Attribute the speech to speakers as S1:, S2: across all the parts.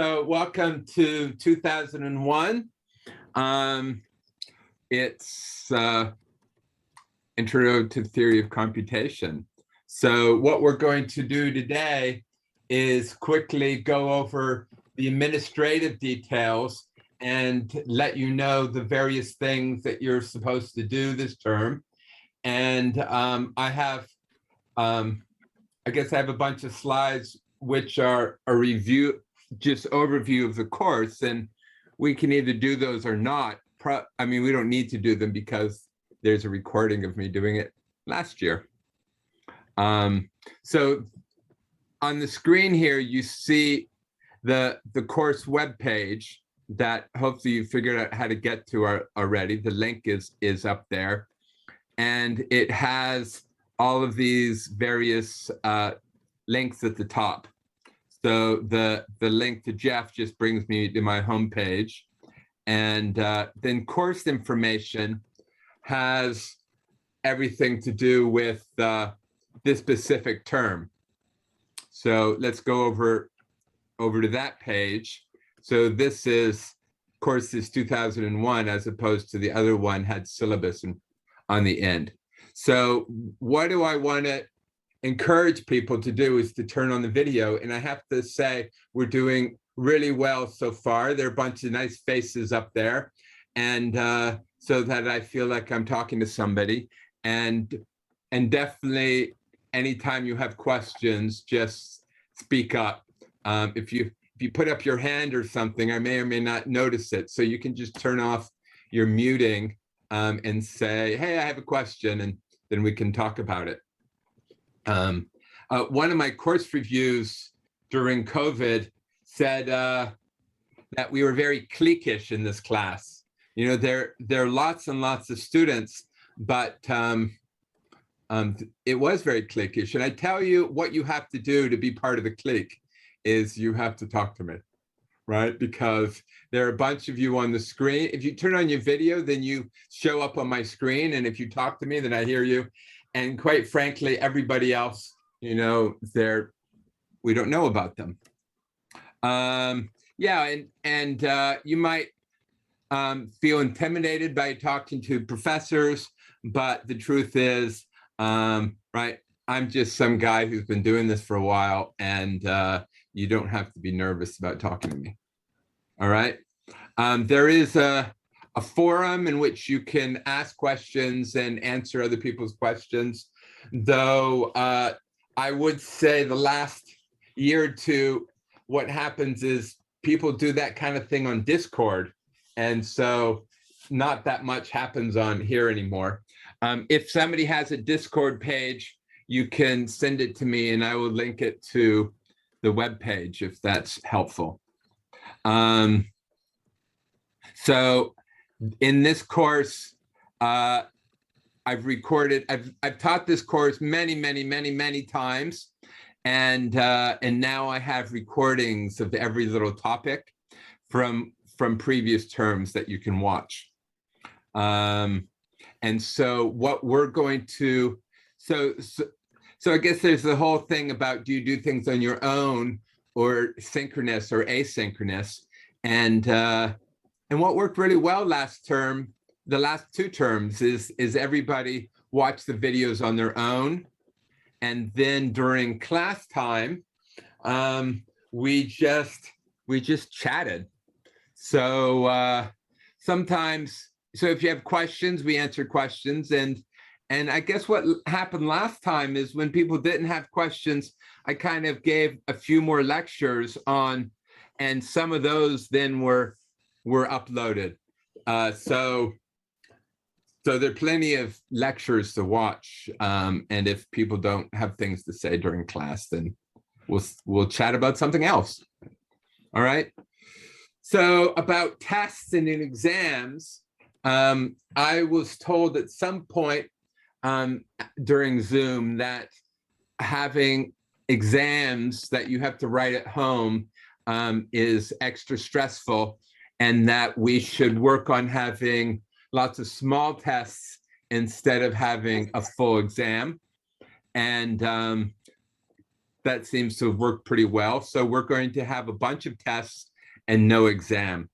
S1: So welcome to 2001. It's Intro to Theory of Computation. So what we're going to do today is quickly go over the administrative details and let you know the various things that you're supposed to do this term. And I have, I guess I have a bunch of slides which are a review, just overview of the course, and we can either do those or not. I mean, we don't need to do them because there's a recording of me doing it last year. So on the screen here, you see the course webpage that hopefully you figured out how to get to already. The link is up there, and it has all of these various links at the top. So the link to Jeff just brings me to my homepage, and then course information has everything to do with this specific term. So let's go over to that page. So this is courses 2001, as opposed to the other one had syllabus on the end. So what do I want to encourage people to do is to turn on the video. And I have to say, we're doing really well so far. There are a bunch of nice faces up there. And so that I feel like I'm talking to somebody. And definitely, anytime you have questions, just speak up. If you put up your hand or something, I may or may not notice it. So you can just turn off your muting and say, hey, I have a question, and then we can talk about it. One of my course reviews during COVID said that we were very cliquish in this class. You know, there are lots and lots of students, but it was very cliquish. And I tell you, what you have to do to be part of the clique is you have to talk to me, right? Because there are a bunch of you on the screen. If you turn on your video, then you show up on my screen. And if you talk to me, then I hear you. And quite frankly, everybody else, you know, we don't know about them. Yeah, and you might feel intimidated by talking to professors, but the truth is, right, I'm just some guy who's been doing this for a while, and you don't have to be nervous about talking to me. All right. There is a forum in which you can ask questions and answer other people's questions, though I would say the last year or two, what happens is people do that kind of thing on Discord, and so not that much happens on here anymore. If somebody has a Discord page, you can send it to me and I will link it to the web page if that's helpful. So in this course, I've taught this course many times, and now I have recordings of every little topic from previous terms that you can watch. And so what we're going to, so I guess there's the whole thing about, do you do things on your own or synchronous or asynchronous? And what worked really well last term, the last two terms, is everybody watch the videos on their own. And then during class time, we just chatted. So sometimes, so if you have questions, we answer questions. And I guess what happened last time is when people didn't have questions, I kind of gave a few more lectures on, and some of those then were uploaded. So there are plenty of lectures to watch. And if people don't have things to say during class, then we'll chat about something else. All right. So about tests and in exams, I was told at some point during Zoom that having exams that you have to write at home is extra stressful, and that we should work on having lots of small tests instead of having a full exam. And that seems to have worked pretty well. So we're going to have a bunch of tests and no exam.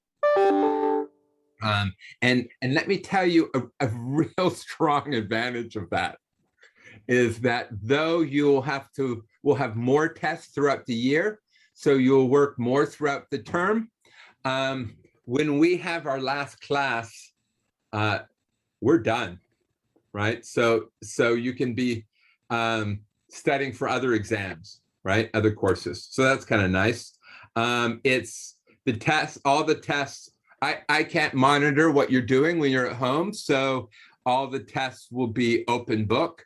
S1: And let me tell you, a real strong advantage of that is that though we'll have more tests throughout the year, so you'll work more throughout the term. When we have our last class, we're done, right? So you can be studying for other exams, right? Other courses. So that's kind of nice. It's the tests, all the tests. I can't monitor what you're doing when you're at home. So all the tests will be open book.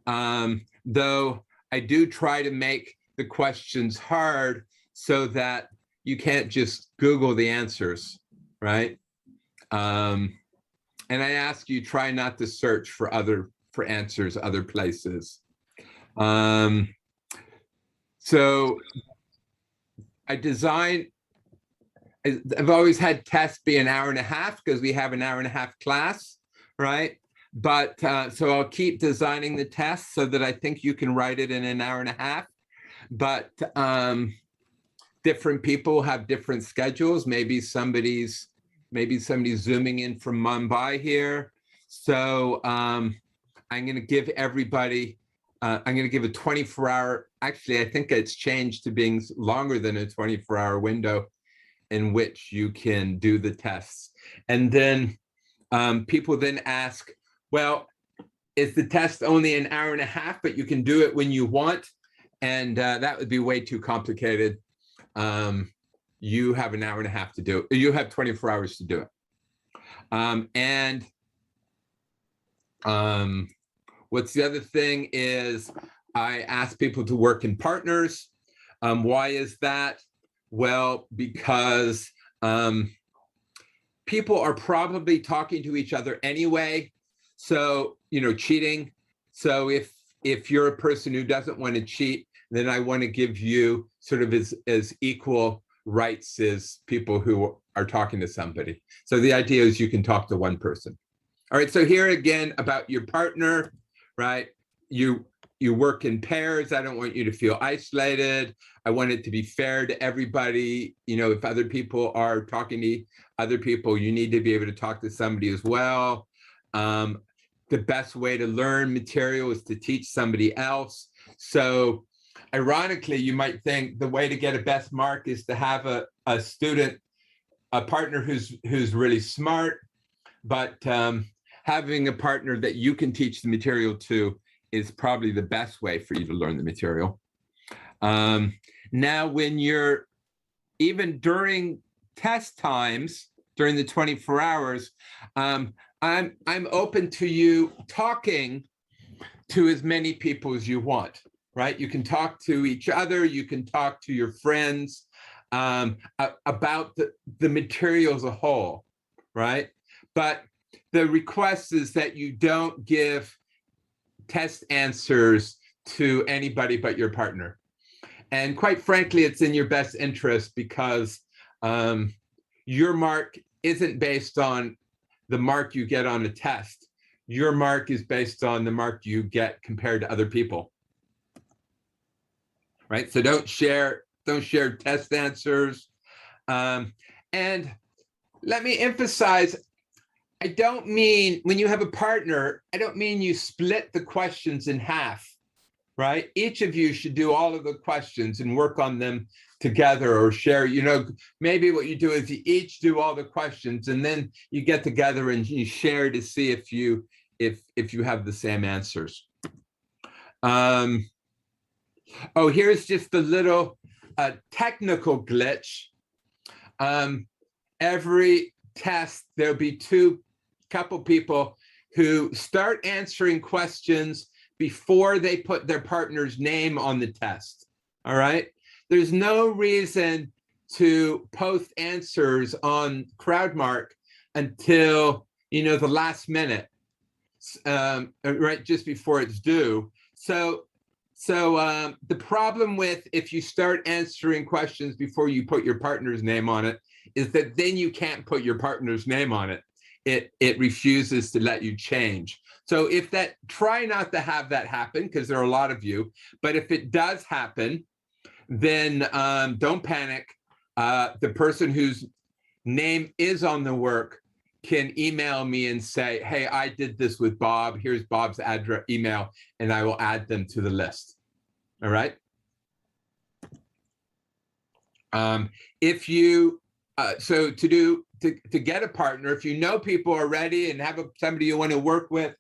S1: Though I do try to make the questions hard so that you can't just Google the answers, right? And I ask you, try not to search for answers other places. So I've always had tests be an hour and a half because we have an hour and a half class, right? But so I'll keep designing the test so that I think you can write it in an hour and a half. But different people have different schedules. Maybe somebody's zooming in from Mumbai here. So I'm going to give everybody, I'm going to give a 24-hour, actually, I think it's changed to being longer than a 24-hour window in which you can do the tests. And then people then ask, well, is the test only an hour and a half, but you can do it when you want? And that would be way too complicated. You have an hour and a half to do it. You have 24 hours to do it. What's the other thing is I ask people to work in partners. Why is that? Well, because people are probably talking to each other anyway. So, cheating. So if you're a person who doesn't want to cheat, then I want to give you sort of as equal rights as people who are talking to somebody. So the idea is you can talk to one person. All right, so here again about your partner, right? You work in pairs. I don't want you to feel isolated. I want it to be fair to everybody. If other people are talking to other people, you need to be able to talk to somebody as well. The best way to learn material is to teach somebody else. So ironically, you might think the way to get a best mark is to have a student, a partner who's really smart, but having a partner that you can teach the material to is probably the best way for you to learn the material. Now, when you're, even during test times, during the 24 hours, I'm open to you talking to as many people as you want, right? You can talk to each other, you can talk to your friends about the material as a whole, right? But the request is that you don't give test answers to anybody but your partner. And quite frankly, it's in your best interest because your mark isn't based on the mark you get on a test. Your mark is based on the mark you get compared to other people, right? So don't share test answers. And let me emphasize, I don't mean, when you have a partner, I don't mean you split the questions in half, right? Each of you should do all of the questions and work on them together or share. Maybe what you do is you each do all the questions and then you get together and you share to see if you have the same answers. Here's just a little technical glitch. Every test, there'll be couple people who start answering questions before they put their partner's name on the test. All right. There's no reason to post answers on CrowdMark until, the last minute, right, just before it's due. So the problem with if you start answering questions before you put your partner's name on it is that then you can't put your partner's name on it. it refuses to let you change. So if that, try not to have that happen, because there are a lot of you, but if it does happen, then don't panic. The person whose name is on the work can email me and say, hey, I did this with Bob. Here's Bob's address, email, and I will add them to the list. All right. If you, so to get a partner, if you know people already and have somebody you want to work with,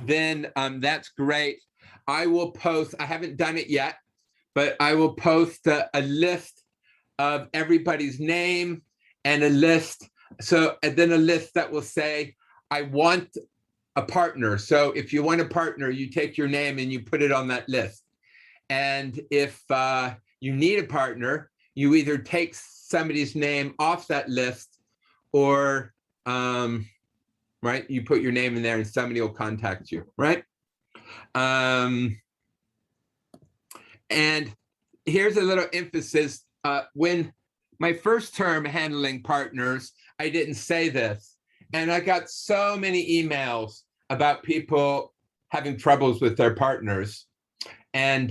S1: then that's great. I will post, I haven't done it yet, but I will post a list of everybody's name and a list. So, and then a list that will say, I want a partner. So if you want a partner, you take your name and you put it on that list. And if you need a partner, you either take somebody's name off that list or, right, you put your name in there and somebody will contact you, right? And here's a little emphasis. When my first term handling partners, I didn't say this. And I got so many emails about people having troubles with their partners. And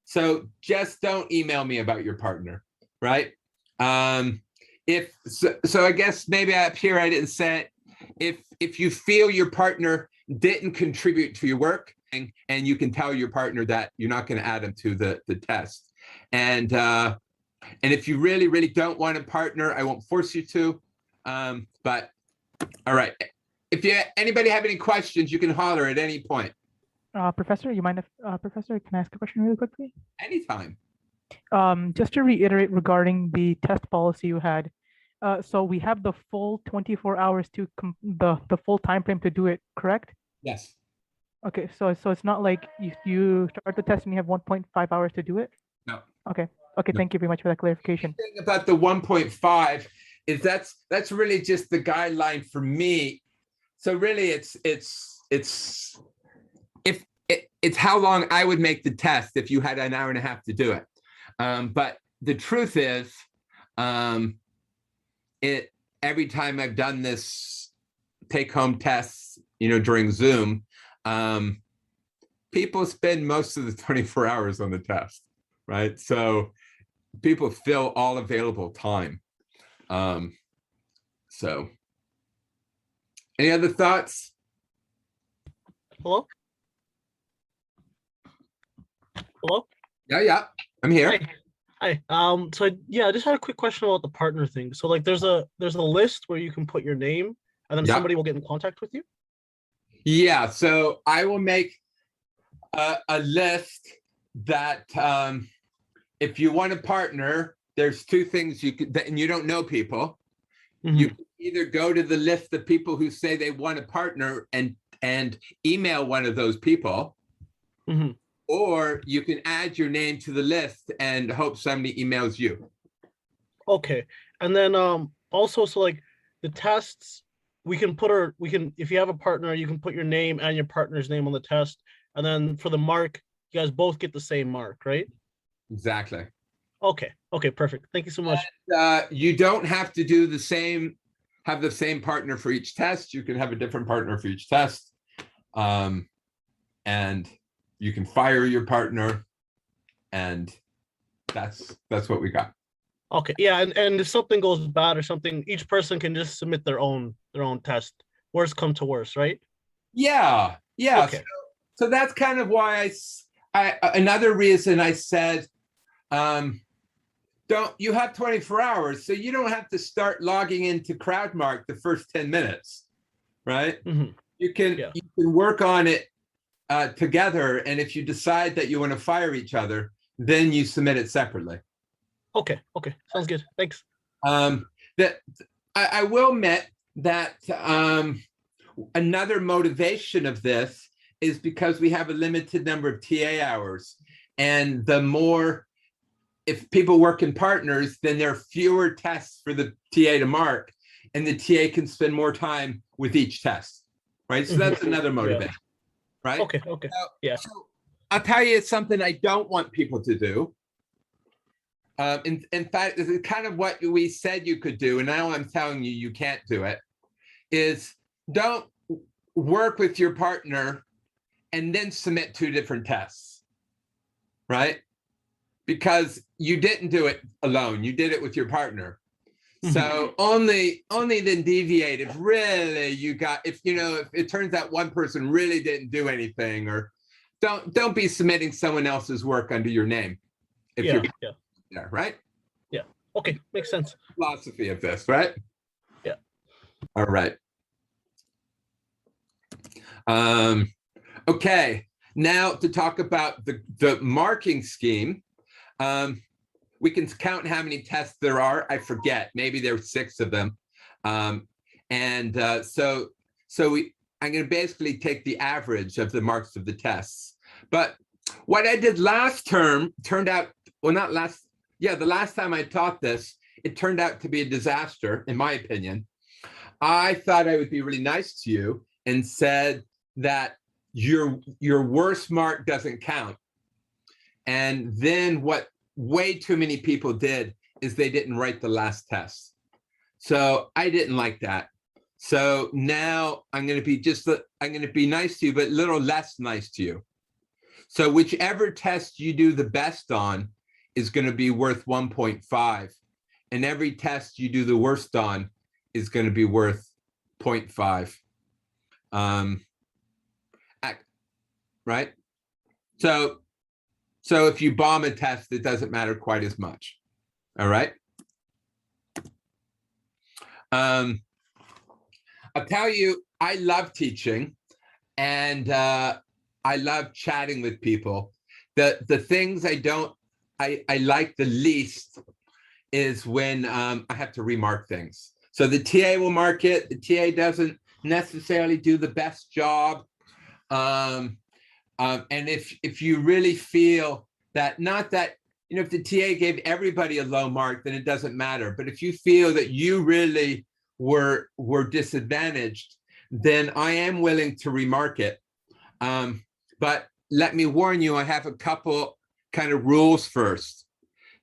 S1: so just don't email me about your partner, right? So I guess maybe up here I didn't say it. If you feel your partner didn't contribute to your work, and you can tell your partner that you're not going to add them to the test. And if you really, really don't want a partner, I won't force you to. But all right, if anybody have any questions, you can holler at any point.
S2: Professor, you mind if, Professor, can I ask a question really quickly?
S1: Anytime.
S2: Just to reiterate regarding the test policy you had, so we have the full 24 hours to the full time frame to do it, correct?
S1: Yes.
S2: Okay, so it's not like you start the test and you have 1.5 hours to do it?
S1: No.
S2: Okay,
S1: No.
S2: thank you very much for that clarification.
S1: The thing about the 1.5 is that's really just the guideline for me. So really it's how long I would make the test if you had an hour and a half to do it. But the truth is, every time I've done this take-home tests, during Zoom, people spend most of the 24 hours on the test, right? So people fill all available time. So any other thoughts?
S3: Hello? Hello?
S1: Yeah, I'm here.
S3: Hi. So I just had a quick question about the partner thing. So like there's a list where you can put your name and then somebody will get in contact with you?
S1: Yeah, so I will make a list that if you want a partner, there's two things you could, and you don't know people.
S3: Mm-hmm.
S1: You can either go to the list of people who say they want a partner and email one of those people,
S3: mm-hmm.
S1: or you can add your name to the list and hope somebody emails you.
S3: Okay, and then also, so like the tests, if you have a partner, you can put your name and your partner's name on the test, and then for the mark, you guys both get the same mark, right?
S1: Exactly.
S3: Okay, perfect. Thank you so much.
S1: And, you don't have to have the same partner for each test. You can have a different partner for each test. And you can fire your partner, and that's what we got.
S3: Okay, yeah, and if something goes bad or something, each person can just submit their own test. Worst come to worst, right?
S1: Yeah.
S3: Okay.
S1: So that's kind of why I another reason I said, you have 24 hours, so you don't have to start logging into CrowdMark the first 10 minutes, right?
S3: Mm-hmm.
S1: You can work on it together, and if you decide that you want to fire each other, then you submit it separately.
S3: Okay, sounds good. Thanks.
S1: That I will admit that another motivation of this is because we have a limited number of TA hours, and if people work in partners, then there are fewer tests for the TA to mark, and the TA can spend more time with each test, right? So that's another motivation, right?
S3: Okay.
S1: So I'll tell you something I don't want people to do. In fact, this is kind of what we said you could do, and now I'm telling you, you can't do it, is don't work with your partner and then submit 2 different tests, right? Because you didn't do it alone, you did it with your partner. So only then deviate if really you got, if it turns out one person really didn't do anything, or don't be submitting someone else's work under your name if
S3: Yeah,
S1: you're
S3: yeah,
S1: there, right?
S3: yeah. Okay, makes sense.
S1: Philosophy of this, right?
S3: Yeah.
S1: All right. Okay, now to talk about the marking scheme. We can count how many tests there are. I forget, maybe there are 6 of them. So I'm going to basically take the average of the marks of the tests. But what I did last term turned out, well, not last, yeah, the last time I taught this, it turned out to be a disaster, in my opinion. I thought I would be really nice to you and said that your worst mark doesn't count. And then what way too many people did is they didn't write the last test. So I didn't like that. So now I'm going to be nice to you, but a little less nice to you. So whichever test you do the best on is going to be worth 1.5. And every test you do the worst on is going to be worth 0.5. Right? So if you bomb a test, it doesn't matter quite as much. All right. I'll tell you, I love teaching, and I love chatting with people. The things I like the least is when I have to remark things. So the TA will mark it. The TA doesn't necessarily do the best job. And if you really feel that, not that, if the TA gave everybody a low mark, then it doesn't matter. But if you feel that you really were disadvantaged, then I am willing to remark it. But let me warn you, I have a couple kind of rules first.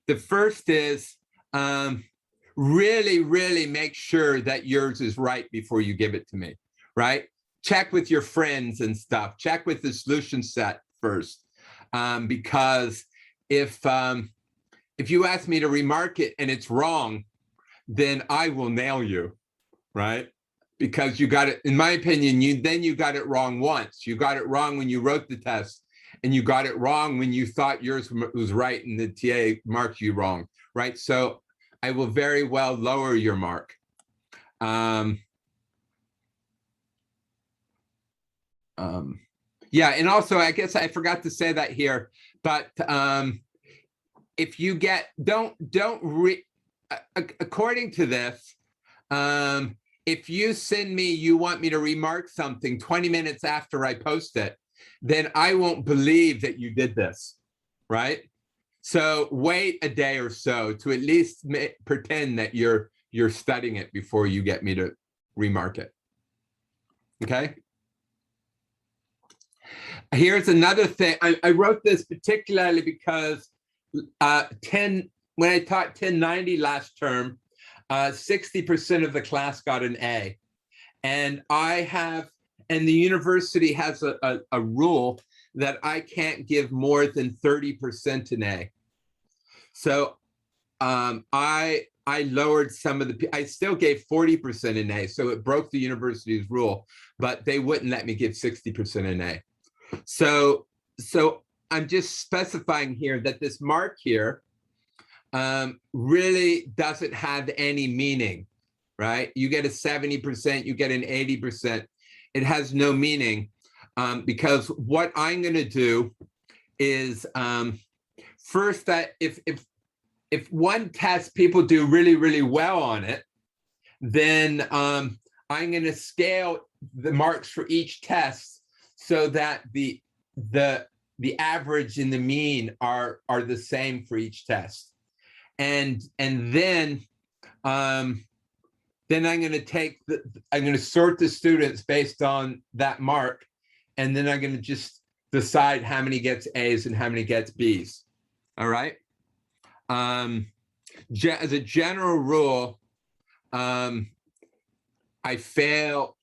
S1: The first is really, really make sure that yours is right before you give it to me, right? Check with your friends and stuff. Check with the solution set first, because if you ask me to remark it and it's wrong, then I will nail you, right? Because you got it, in my opinion, you got it wrong once. You got it wrong when you wrote the test, and you got it wrong when you thought yours was right and the TA marked you wrong, right? So I will very well lower your mark. Yeah, and also I guess I forgot to say that here, but if you get, according to this, if you send me, you want me to remark something 20 minutes after I post it, then I won't believe that you did this, right? So wait a day or so to at least pretend that you're studying it before you get me to remark it. Okay. Here's another thing. I wrote this particularly because when I taught 1090 last term, 60% of the class got an A. And the university has a rule that I can't give more than 30% an A. So I lowered some of I still gave 40% an A, so it broke the university's rule, but they wouldn't let me give 60% an A. So I'm just specifying here that this mark here really doesn't have any meaning, right? You get a 70%, you get an 80%. It has no meaning, because what I'm going to do is first, that if one test people do really, really well on it, then I'm going to scale the marks for each test so that the average and the mean are the same for each test. And then I'm going to sort the students based on that mark, and then I'm going to just decide how many gets A's and how many gets B's. All right. As a general rule, I fail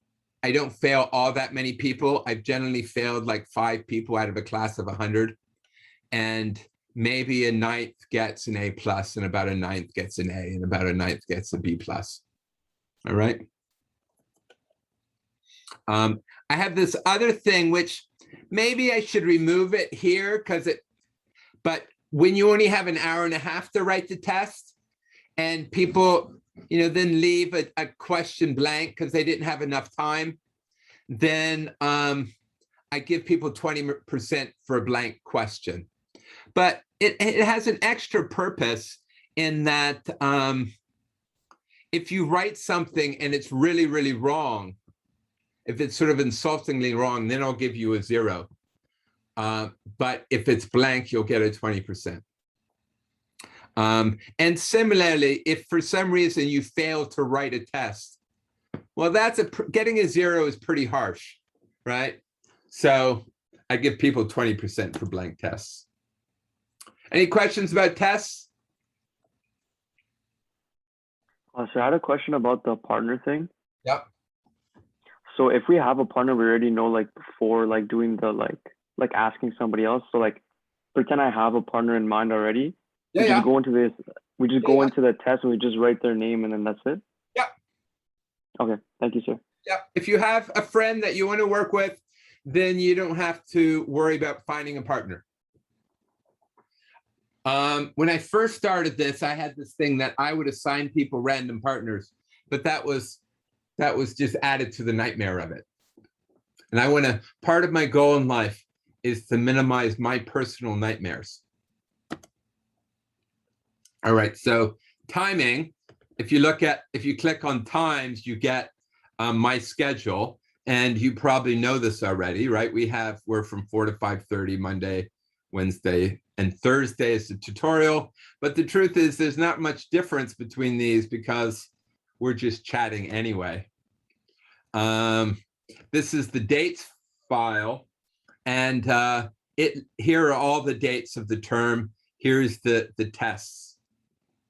S1: I don't fail all that many people. I've generally failed like 5 people out of a class of 100. And maybe a 9th gets an A+, and about a 9th gets an A, and about a 9th gets a B+. All right. I have this other thing, which maybe I should remove it here but when you only have an hour and a half to write the test, and people, then leave a question blank because they didn't have enough time, then I give people 20% for a blank question. But it has an extra purpose in that if you write something and it's really, really wrong, if it's sort of insultingly wrong, then I'll give you a 0. But if it's blank, you'll get a 20%. And similarly, if for some reason you fail to write a test, well, getting a 0 is pretty harsh, right? So I give people 20% for blank tests. Any questions about tests?
S4: So I had a question about the partner thing.
S1: Yep.
S4: So if we have a partner, we already know like before like doing the like asking somebody else. So like pretend I have a partner in mind already.
S1: Yeah,
S4: we
S1: yeah.
S4: just go into this. We just go into the test and we just write their name and then that's it.
S1: Yeah.
S4: Okay. Thank you, sir.
S1: Yeah. If you have a friend that you want to work with, then you don't have to worry about finding a partner. When I first started this, I had this thing that I would assign people random partners, but that was just added to the nightmare of it. And part of my goal in life is to minimize my personal nightmares. All right, so timing, if you click on times, you get my schedule, and you probably know this already, right? We're from 4 to 5:30 Monday, Wednesday, and Thursday is the tutorial. But the truth is there's not much difference between these because we're just chatting anyway. This is the dates file, and here are all the dates of the term. Here's the tests.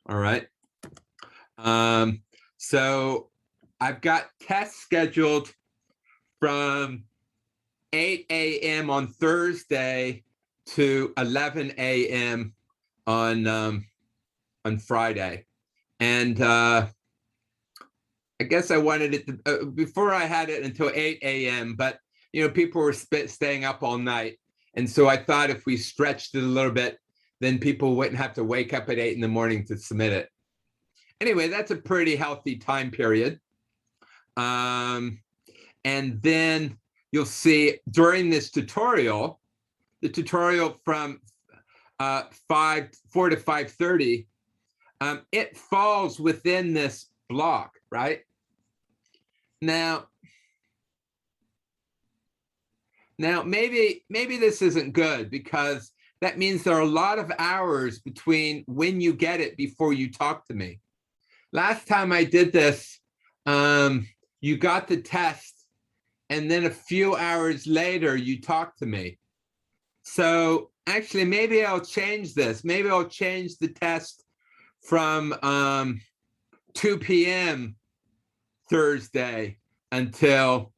S1: All right. So I've got tests scheduled from 8 a.m. on Thursday to 11 a.m. on Friday. And I guess I wanted it before I had it until 8 a.m. But people were staying up all night, and so I thought if we stretched it a little bit, then people wouldn't have to wake up at 8 in the morning to submit it. Anyway, that's a pretty healthy time period. And then you'll see during this tutorial, the tutorial from 4 to 5:30, it falls within this block, right? Now maybe this isn't good because that means there are a lot of hours between when you get it before you talk to me. Last time I did this, you got the test, and then a few hours later, you talked to me. So actually, maybe I'll change this. Maybe I'll change the test from 2 p.m. Thursday until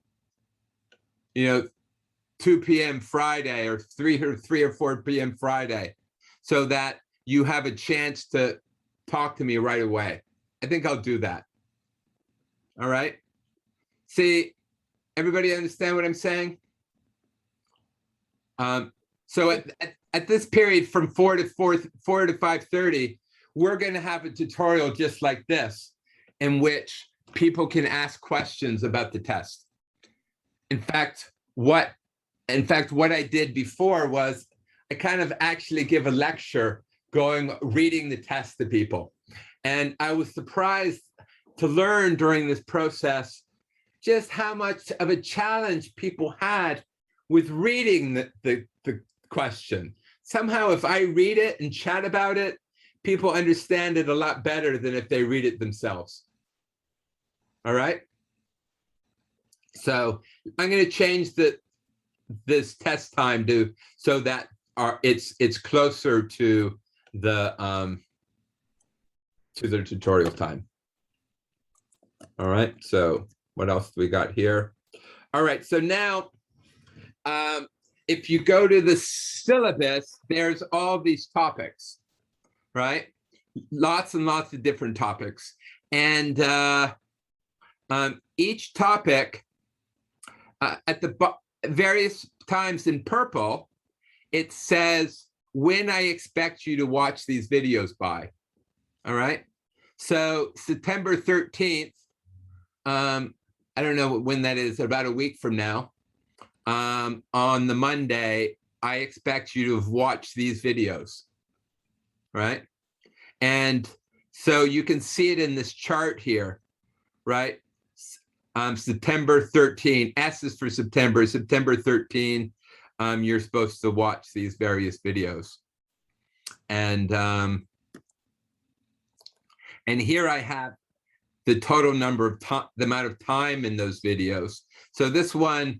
S1: 2 p.m. Friday, or 3 or 4 p.m. Friday, so that you have a chance to talk to me right away. I think I'll do that. All right. See, everybody understand what I'm saying? So at this period from 4 to 5:30, we're going to have a tutorial just like this, in which people can ask questions about the test. In fact, what I did before was I kind of actually give a lecture reading the test to people. And I was surprised to learn during this process just how much of a challenge people had with reading the question. Somehow, if I read it and chat about it, people understand it a lot better than if they read it themselves. All right. So I'm going to change this test time so that it's closer to the tutorial time. All right. So what else do we got here? All right, so now, if you go to the syllabus, there's all these topics, right? Lots and lots of different topics. And each topic at the various times in purple, it says when I expect you to watch these videos by. All right. So September 13th, I don't know when that is, about a week from now, on the Monday, I expect you to have watched these videos, right? And so you can see it in this chart here, right? September 13, S is for September, September 13, you're supposed to watch these various videos. And here I have the total number of time, the amount of time in those videos. So this one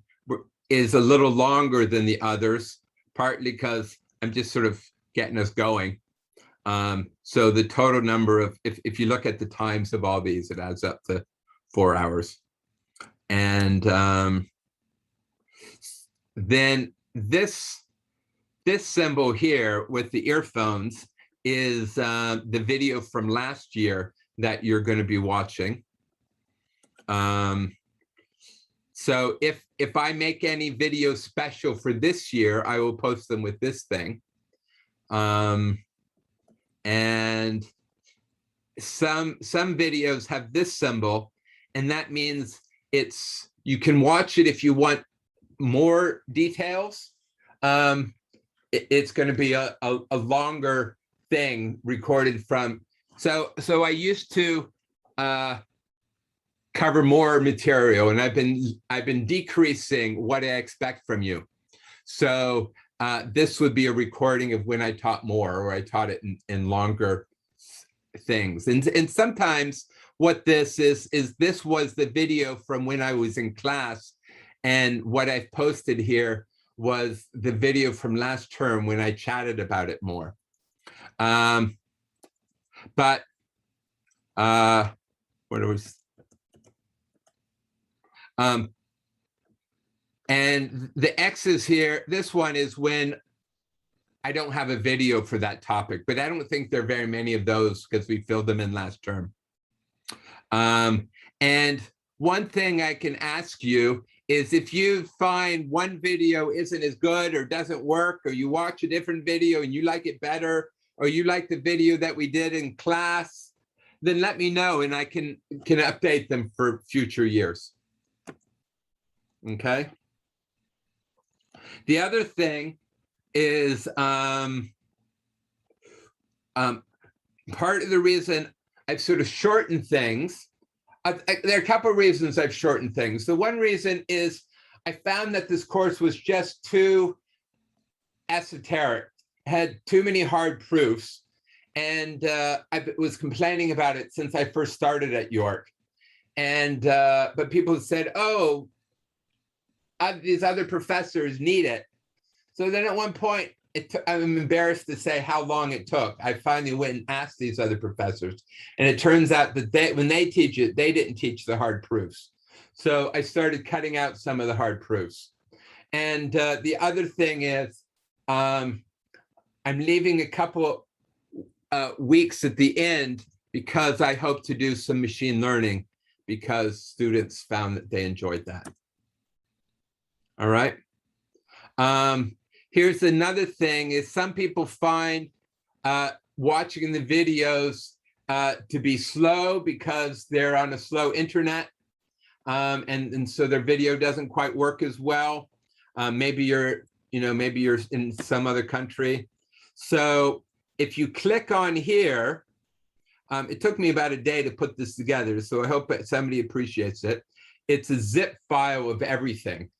S1: is a little longer than the others, partly because I'm just sort of getting us going. So the total number of, if you look at the times of all these, it adds up to 4 hours. And then this symbol here with the earphones is the video from last year that you're going to be watching. So if I make any video special for this year, I will post them with this thing. And some videos have this symbol, and that means you can watch it if you want more details. It's going to be a longer thing recorded from. So I used to cover more material, and I've been decreasing what I expect from you. So this would be a recording of when I taught more, or I taught it in longer things. And sometimes what this is this was the video from when I was in class, and what I've posted here was the video from last term when I chatted about it more. But what it was, and the X's here, this one is when I don't have a video for that topic, but I don't think there are very many of those because we filled them in last term. And one thing I can ask you is if you find one video isn't as good or doesn't work, or you watch a different video and you like it better, or you like the video that we did in class, then let me know and I can update them for future years. Okay. The other thing is part of the reason I've sort of shortened things. There are a couple of reasons I've shortened things. The one reason is I found that this course was just too esoteric, had too many hard proofs, and I was complaining about it since I first started at York. And but people said, "Oh, these other professors need it." So then at one point, I'm embarrassed to say how long it took. I finally went and asked these other professors, and it turns out that when they teach it, they didn't teach the hard proofs. So I started cutting out some of the hard proofs. And the other thing is, I'm leaving a couple weeks at the end because I hope to do some machine learning, because students found that they enjoyed that. All right. Here's another thing is some people find watching the videos to be slow because they're on a slow internet. And so their video doesn't quite work as well. Maybe you're in some other country. So if you click on here, it took me about a day to put this together, so I hope that somebody appreciates it. It's a zip file of everything.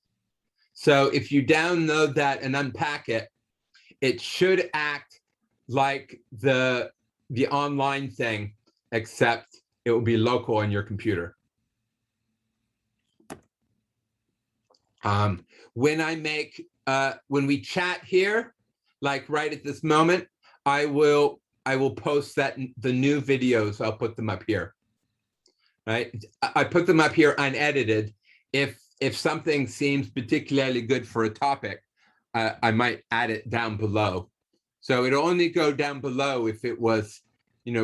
S1: So if you download that and unpack it, it should act like the online thing, except it will be local on your computer. When we chat here, like right at this moment, I will post the new videos. I'll put them up here. Right? I put them up here unedited. If if something seems particularly good for a topic, I might add it down below. So it'll only go down below if it was,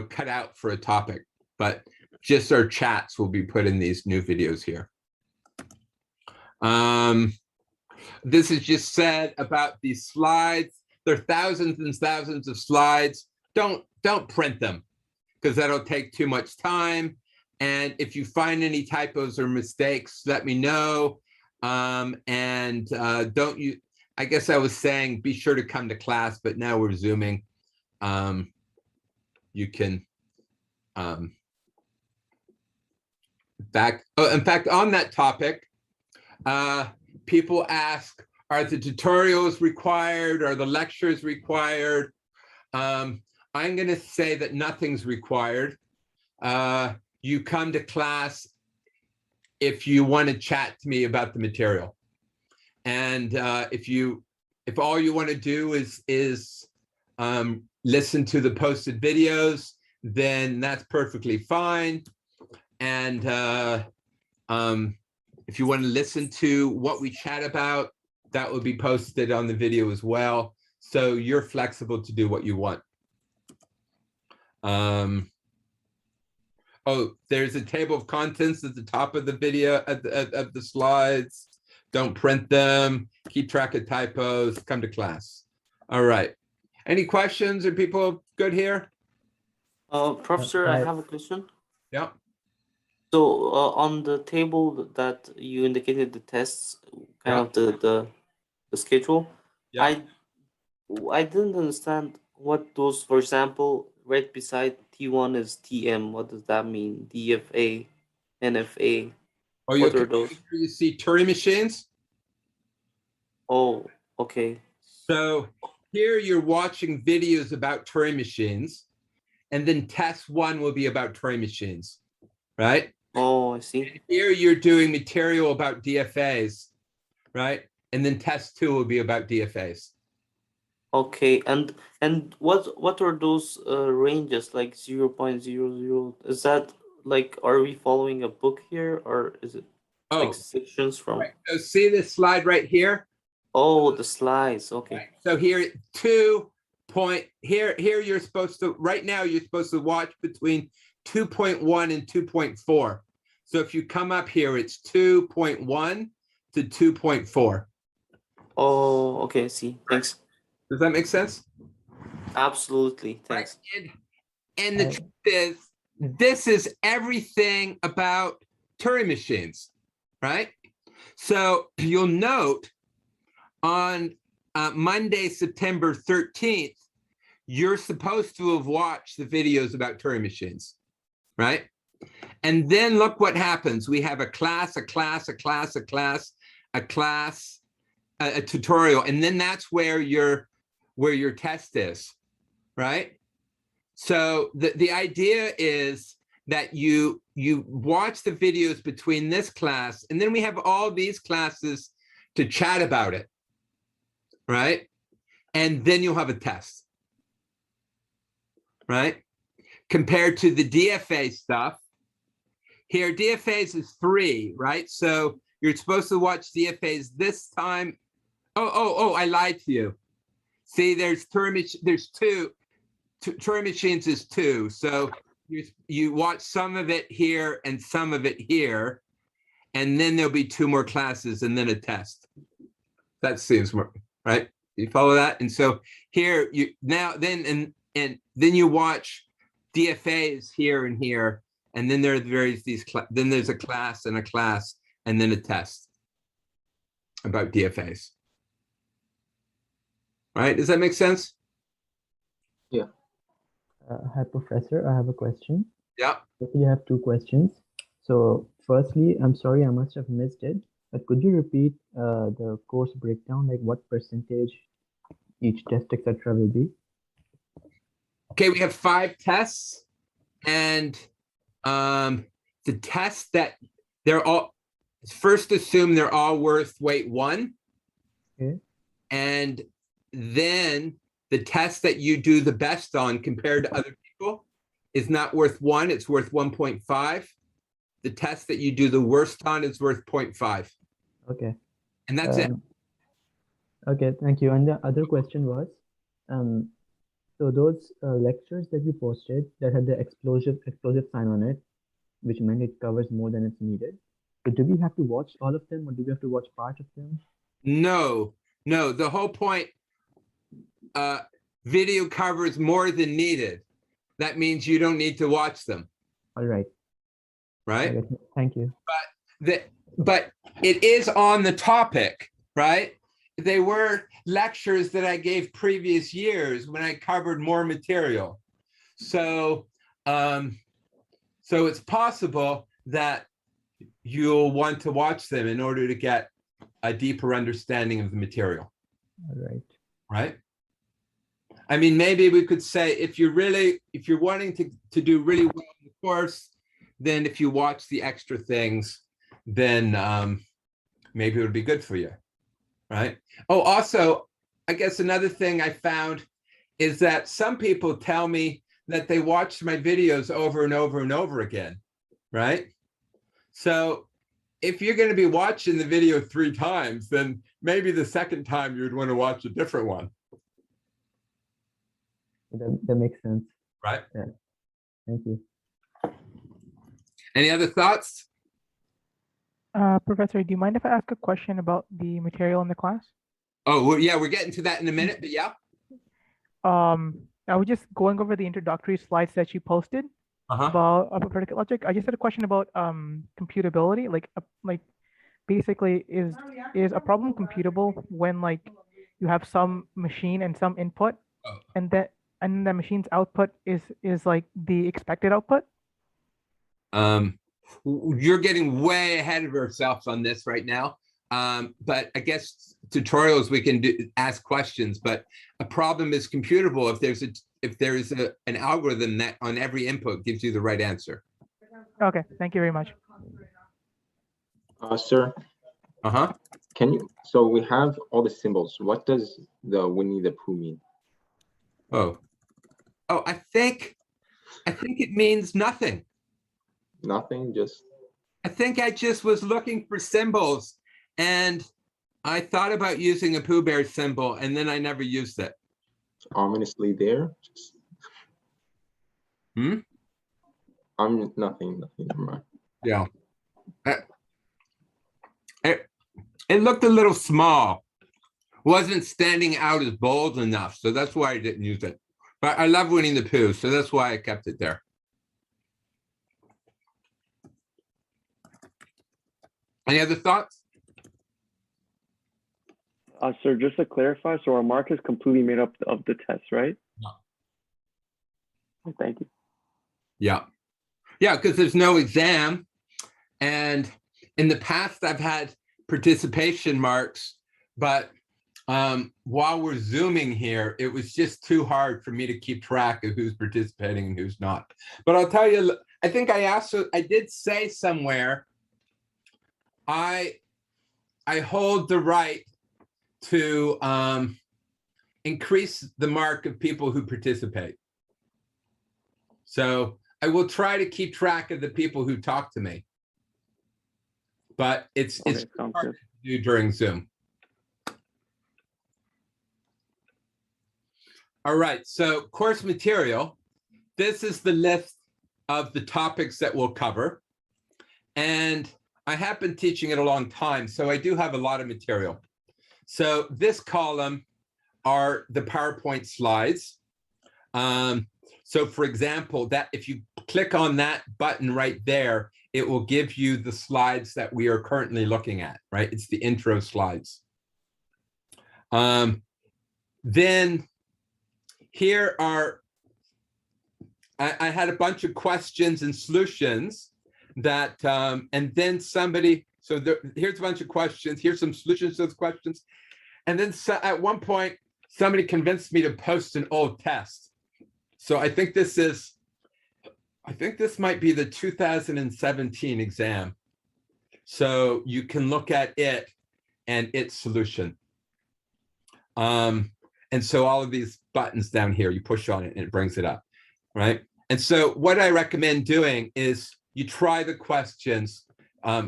S1: cut out for a topic, but just our chats will be put in these new videos here. This is just said about these slides. There are thousands and thousands of slides. Don't print them because that'll take too much time. And if you find any typos or mistakes, let me know. I guess I was saying, be sure to come to class, but now we're Zooming. You can, in fact, on that topic, people ask, are the tutorials required? Are the lectures required? I'm going to say that nothing's required. You come to class if you want to chat to me about the material. And if all you want to do is listen to the posted videos, then that's perfectly fine. And if you want to listen to what we chat about, that will be posted on the video as well. So you're flexible to do what you want. Oh, there's a table of contents at the top of the video, of the slides. Don't print them. Keep track of typos. Come to class. All right. Any questions? Are people good here?
S5: Professor, I have a question.
S1: Yeah.
S5: So on the table that you indicated the tests, kind of the schedule,
S1: Yeah.
S5: I didn't understand what those, for example, right beside T1 is TM. What does that mean? DFA, NFA.
S1: Oh,
S5: What are those?
S1: you see Turing machines?
S5: Oh, okay.
S1: So here you're watching videos about Turing machines, and then test 1 will be about Turing machines, right?
S5: Oh, I see.
S1: Here you're doing material about DFAs, right? And then test 2 will be about DFAs.
S5: Okay, and what are those ranges, like 0.00? Is that like, are we following a book here, or is it
S1: Oh,
S5: like sections from?
S1: right. So see this slide right here?
S5: Oh, the slides. Okay.
S1: So here, here you're supposed to, right now you're supposed to watch between 2.1 and 2.4. So if you come up here, it's 2.1 to 2.4.
S5: Oh, okay. See, thanks.
S1: Does that make sense?
S5: Absolutely. Thanks.
S1: Right? And the truth is, this is everything about Turing machines, right? So you'll note on Monday, September 13th, you're supposed to have watched the videos about Turing machines, right? And then look what happens. We have a class, a class, a class, a class, a class, a tutorial, and then that's where your test is, right? So the idea is that you watch the videos between this class, and then we have all these classes to chat about it, right? And then you'll have a test, right? Compared to the DFA stuff, here DFAs is 3, right? So you're supposed to watch DFAs this time. Oh, I lied to you. See, there's two. Turing machines is 2. So you watch some of it here and some of it here, and then there'll be 2 more classes and then a test. That seems more, right? You follow that? And so here then you watch DFAs here and here, and then there are then there's a class and a class and then a test about DFAs. Right? Does that make sense?
S6: Yeah. Hi, Professor. I have a question.
S1: Yeah.
S6: Actually, I have 2 questions. So, firstly, I'm sorry I must have missed it, but could you repeat the course breakdown, like what percentage each test, etc., will be?
S1: Okay, we have 5 tests, and the tests that they're all, first assume they're all worth weight 1.
S6: Okay.
S1: And then the test that you do the best on compared to other people is not worth 1, it's worth 1.5. The test that you do the worst on is worth 0.5.
S6: Okay.
S1: And that's it.
S6: Okay, thank you. And the other question was, so those lectures that you posted that had the explosive sign on it, which meant it covers more than it's needed. So do we have to watch all of them, or do we have to watch part of them?
S1: No, the whole point, video covers more than needed. That means you don't need to watch them,
S6: All right.
S1: right?
S6: Okay, thank you.
S1: But it is on the topic, right? They were lectures that I gave previous years when I covered more material. So, so it's possible that you'll want to watch them in order to get a deeper understanding of the material,
S6: All right.
S1: right? I mean, maybe we could say if you're wanting to do really well in the course, then if you watch the extra things, then maybe it would be good for you, right? Oh, also, I guess another thing I found is that some people tell me that they watch my videos over and over and over again, right? So if you're going to be watching the video 3 times, then maybe the second time you'd want to watch a different one.
S6: That makes sense.
S1: Right.
S6: Yeah. Thank you.
S1: Any other thoughts?
S2: Professor, do you mind if I ask a question about the material in the class?
S1: Oh, well, yeah, we're getting to that in a minute, but yeah.
S2: I was just going over the introductory slides that you posted about predicate logic. I just had a question about computability. Like basically, is a problem computable when like you have some machine and some input, and the machine's output is like the expected output?
S1: You're getting way ahead of yourselves on this right now. But I guess tutorials we can ask questions, but a problem is computable if there is an algorithm that on every input gives you the right answer.
S2: Okay, thank you very much.
S7: Sir, can you, so we have all the symbols. What does the Winnie the Pooh mean?
S1: Oh, I think it means nothing.
S7: Nothing, just.
S1: I think I just was looking for symbols and I thought about using a Pooh Bear symbol and then I never used it.
S7: Ominously there. Just... Nothing, never mind.
S1: Yeah. It looked a little small. Wasn't standing out as bold enough, so that's why I didn't use it. But I love Winnie the Pooh, so that's why I kept it there. Any other thoughts?
S4: Sir, just to clarify, so our mark is completely made up of the test, right?
S1: No.
S4: Thank you.
S1: Yeah. Yeah, because there's no exam. And in the past, I've had participation marks, but while we're Zooming here, it was just too hard for me to keep track of who's participating and who's not. But I'll tell you, I think I did say somewhere, I hold the right to increase the mark of people who participate. So I will try to keep track of the people who talk to me, but it's hard to do during Zoom. All right, so course material. This is the list of the topics that we'll cover. And I have been teaching it a long time, so I do have a lot of material. So this column are the PowerPoint slides. So for example, that if you click on that button right there, it will give you the slides that we are currently looking at, right? It's the intro slides. Then here are, I had a bunch of questions and solutions that, and then somebody, so here's a bunch of questions, here's some solutions to those questions. And then at one point, somebody convinced me to post an old test. So I think this might be the 2017 exam. So you can look at it and its solution. And so all of these buttons down here, you push on it and it brings it up, right? And so what I recommend doing is you try the questions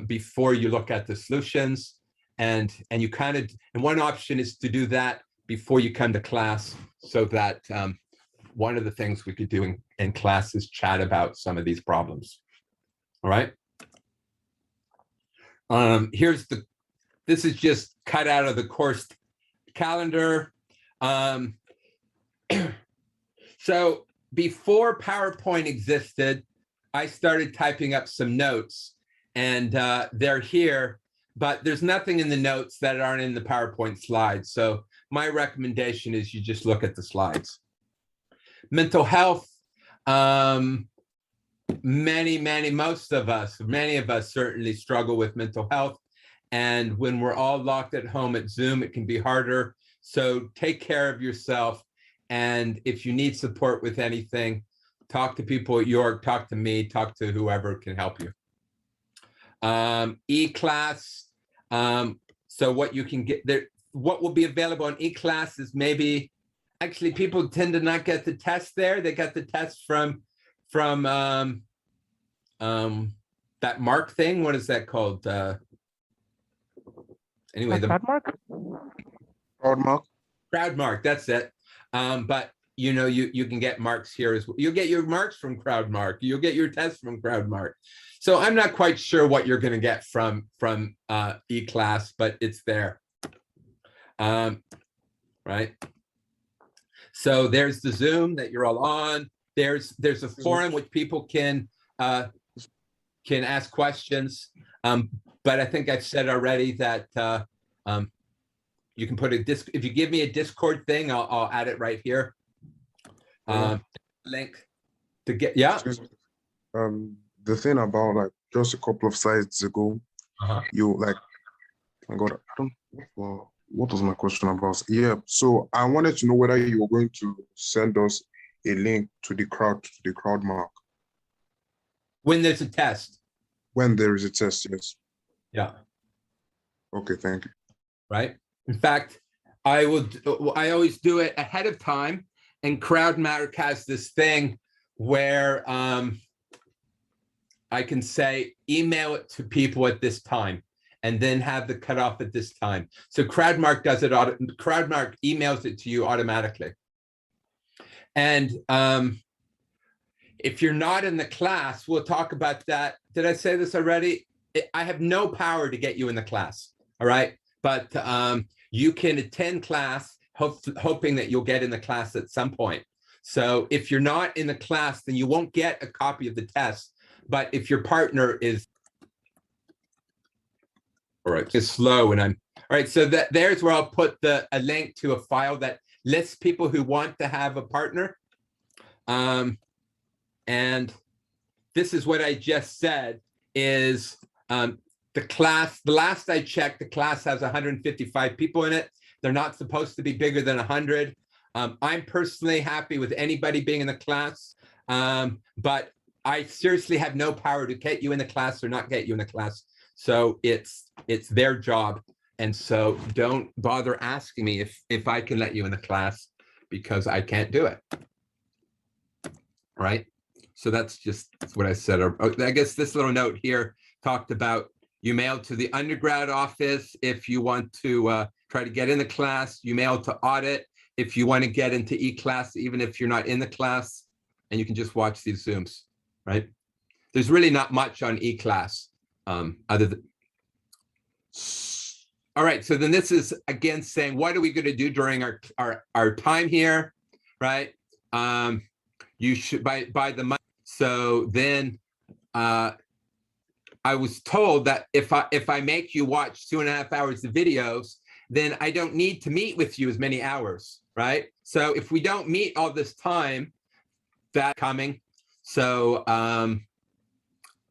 S1: before you look at the solutions. and you kind of, and one option is to do that before you come to class, so that one of the things we could do in class is chat about some of these problems. All right. This is just cut out of the course calendar. So before PowerPoint existed, I started typing up some notes, and they're here, but there's nothing in the notes that aren't in the PowerPoint slides. So my recommendation is you just look at the slides. Mental health, many of us certainly struggle with mental health. And when we're all locked at home at Zoom, it can be harder. So take care of yourself. And if you need support with anything, talk to people at York, talk to me, talk to whoever can help you. E-class. So what you can get there, what will be available on E-class is maybe, actually people tend to not get the test there. They got the test from that Mark thing. What is that called? Anyway, the CrowdMark, that's it. But you know, you can get marks here as well. You'll get your marks from CrowdMark. You'll get your test from CrowdMark. So I'm not quite sure what you're going to get from E-class, but it's there. Right. So there's the Zoom that you're all on. There's a forum which people can ask questions. But I think I've said already that you can put a disc. If you give me a Discord thing, I'll add it right here. Link to get, yeah.
S8: The thing about, like, just a couple of slides ago, you like, I got, I don't, well, what was my question about? Yeah, so I wanted to know whether you were going to send us a link to the CrowdMark.
S1: When there's a test.
S8: When there is a test, yes.
S1: Yeah.
S8: Okay, thank you.
S1: Right. In fact, I always do it ahead of time, and CrowdMark has this thing where I can say, email it to people at this time, and then have the cutoff at this time. So CrowdMark does it. CrowdMark emails it to you automatically. And if you're not in the class, we'll talk about that. Did I say this already? I have no power to get you in the class. All right. But you can attend class, hoping that you'll get in the class at some point. So if you're not in the class, then you won't get a copy of the test. But if your partner is, all right, is slow, and I'm, all right, so there's where I'll put a link to a file that lists people who want to have a partner. And this is what I just said is the class, the last I checked, the class has 155 people in it. They're not supposed to be bigger than 100. I'm personally happy with anybody being in the class, but I seriously have no power to get you in the class or not get you in the class. So it's their job. And so don't bother asking me if I can let you in the class, because I can't do it. Right? So that's what I said. I guess this little note here talked about you mail to the undergrad office if you want to try to get in the class. You mail to audit if you want to get into E-class, even if you're not in the class, and you can just watch these Zooms, right? There's really not much on E-class other than. All right, so then this is again saying, what are we going to do during our time here, right? You should by the month. So then I was told that if I make you watch 2.5 hours of videos, then I don't need to meet with you as many hours, right? So if we don't meet all this time, that's coming. So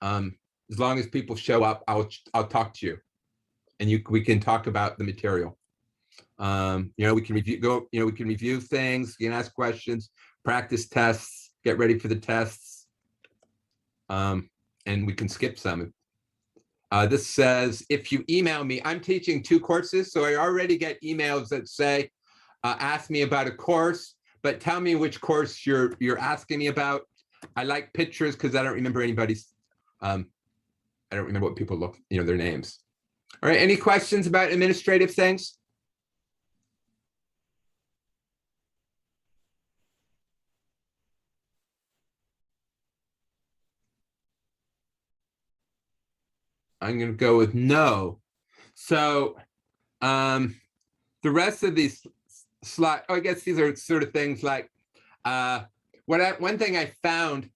S1: as long as people show up, I'll talk to you, and we can talk about the material. You know, we can review things, you can ask questions, practice tests, get ready for the tests, and we can skip some. This says, if you email me, I'm teaching 2 courses, so I already get emails that say, ask me about a course, but tell me which course you're asking me about. I like pictures because I don't remember anybody's, I don't remember what people look, their names. All right, any questions about administrative things? I'm going to go with no. So the rest of these slides, I guess these are sort of things like, one thing I found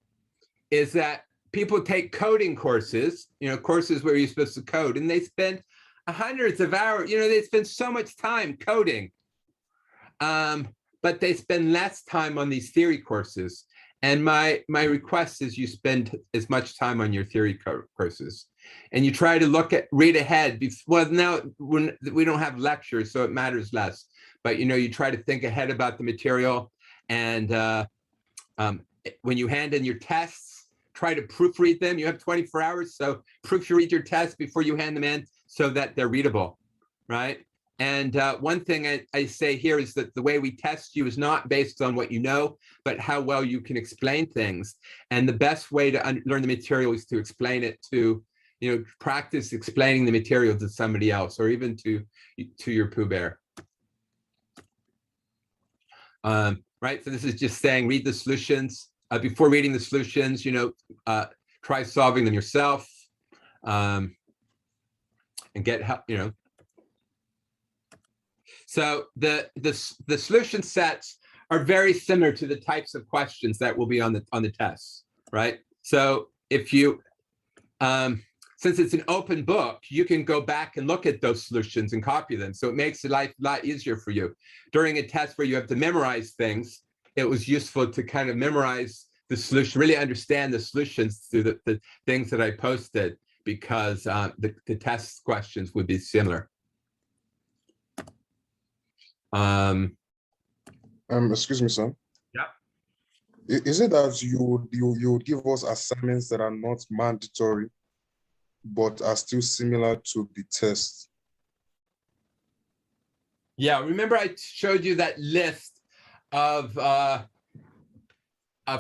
S1: is that people take coding courses, courses where you're supposed to code, and they spend hundreds of hours, they spend so much time coding, but they spend less time on these theory courses. And my request is you spend as much time on your theory courses, and you try to read ahead. Well, now we don't have lectures, so it matters less, but you try to think ahead about the material. And when you hand in your tests, try to proofread them. You have 24 hours, so proofread your tests before you hand them in so that they're readable, right? And one thing I say here is that the way we test you is not based on what you know, but how well you can explain things. And the best way to learn the material is to explain it to, practice explaining the material to somebody else, or even to your Pooh Bear. Right, so this is just saying, read the solutions. Before reading the solutions, try solving them yourself, and get help, So the solution sets are very similar to the types of questions that will be on the tests, right? So if you, since it's an open book, you can go back and look at those solutions and copy them. So it makes life a lot easier for you. During a test where you have to memorize things, it was useful to kind of memorize the solution, really understand the solutions through the things that I posted, because the test questions would be similar.
S8: Excuse me, sir.
S1: Yeah.
S8: Is it that you would give us assignments that are not mandatory, but are still similar to the test?
S1: Yeah, remember I showed you that list of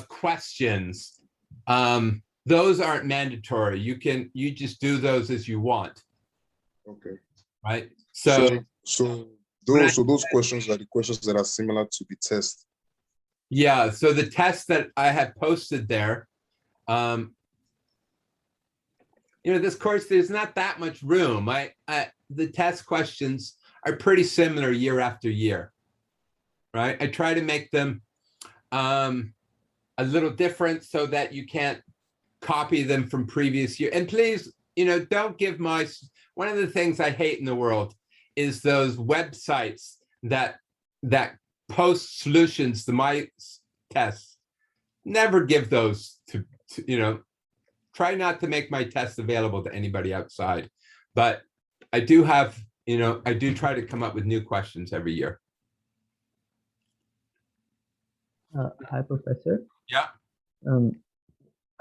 S1: questions. Those aren't mandatory. You just do those as you want.
S8: Okay.
S1: Right.
S8: So those questions are the questions that are similar to the test.
S1: Yeah. So the test that I had posted there, this course, there's not that much room. The test questions are pretty similar year after year, right? I try to make them a little different so that you can't copy them from previous year. And please, don't give one of the things I hate in the world is those websites that post solutions to my tests. Never give those to try not to make my tests available to anybody outside. But I do have, I do try to come up with new questions every year.
S6: Hi, Professor.
S1: Yeah.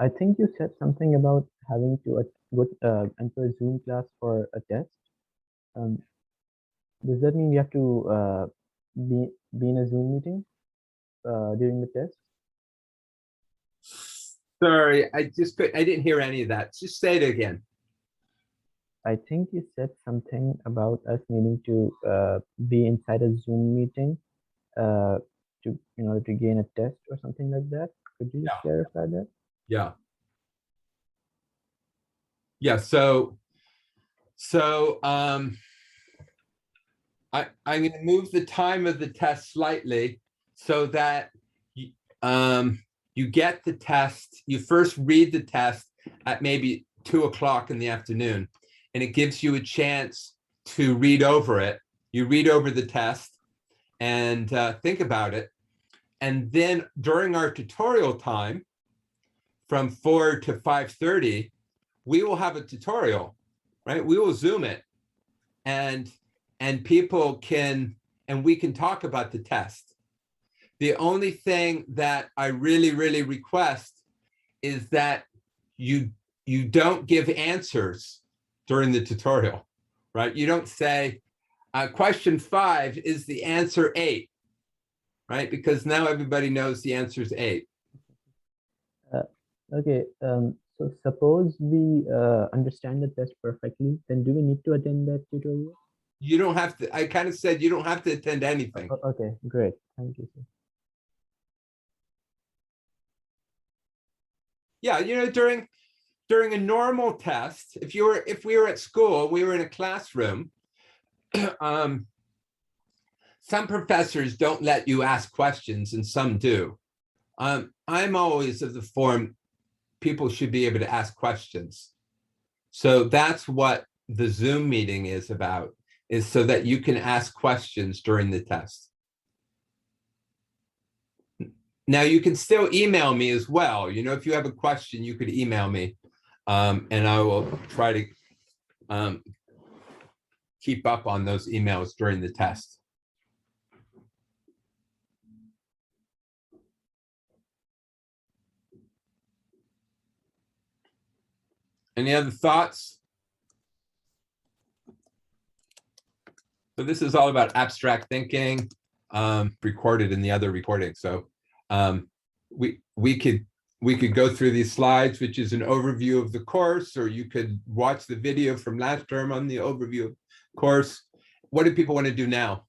S6: I think you said something about having to enter a Zoom class for a test. Does that mean you have to be in a Zoom meeting during the test?
S1: Sorry, I didn't hear any of that. Just say it again.
S6: I think you said something about us needing to be inside a Zoom meeting in order to gain a test or something like that. Could you just clarify that?
S1: Yeah. Yeah. So I'm going to move the time of the test slightly so that you get the test. You first read the test at maybe 2 o'clock in the afternoon, and it gives you a chance to read over it. You read over the test and think about it. And then during our tutorial time, from 4 to 5:30, we will have a tutorial, right? We will Zoom it, and people can, and we can talk about the test. The only thing that I really, really request is that you don't give answers during the tutorial, right? You don't say, question 5, is the answer 8, right? Because now everybody knows the answer is 8.
S6: Okay, So suppose we understand the test perfectly, then do we need to attend that tutorial?
S1: You don't have to, I kind of said you don't have to attend anything.
S6: Okay, great. Thank you, sir.
S1: Yeah, you know, during a normal test, if we were at school, we were in a classroom, some professors don't let you ask questions and some do. I'm always of the form, people should be able to ask questions. So that's what the Zoom meeting is about, is so that you can ask questions during the test. Now you can still email me as well. You know, if you have a question, you could email me, and I will try to keep up on those emails during the test. Any other thoughts? So this is all about abstract thinking, recorded in the other recording. So we could go through these slides, which is an overview of the course, or you could watch the video from last term on the overview of the course. What do people want to do now?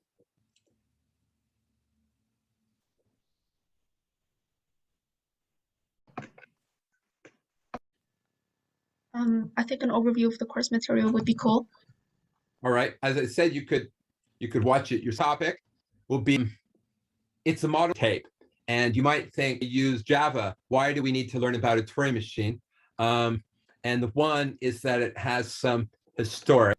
S9: I think an overview of the course material would be cool.
S1: All right. As I said, you could watch it. Your topic will be, it's a model tape. And you might think, use Java. Why do we need to learn about a Turing machine? And the one is that it has some historic.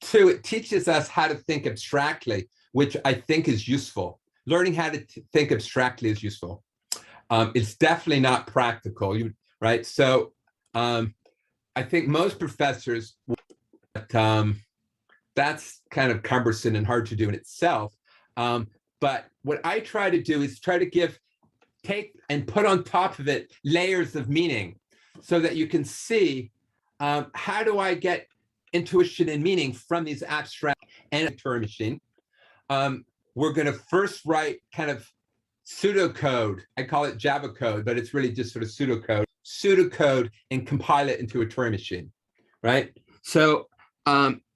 S1: Two, it teaches us how to think abstractly, which I think is useful. Learning how to think abstractly is useful. It's definitely not practical, right? So I think most professors, that's kind of cumbersome and hard to do in itself. But what I try to do is try to take and put on top of it layers of meaning so that you can see how do I get intuition and meaning from these abstract and a Turing machine. We're going to first write kind of pseudocode. I call it Java code, but it's really just sort of pseudocode and compile it into a Turing machine, right? So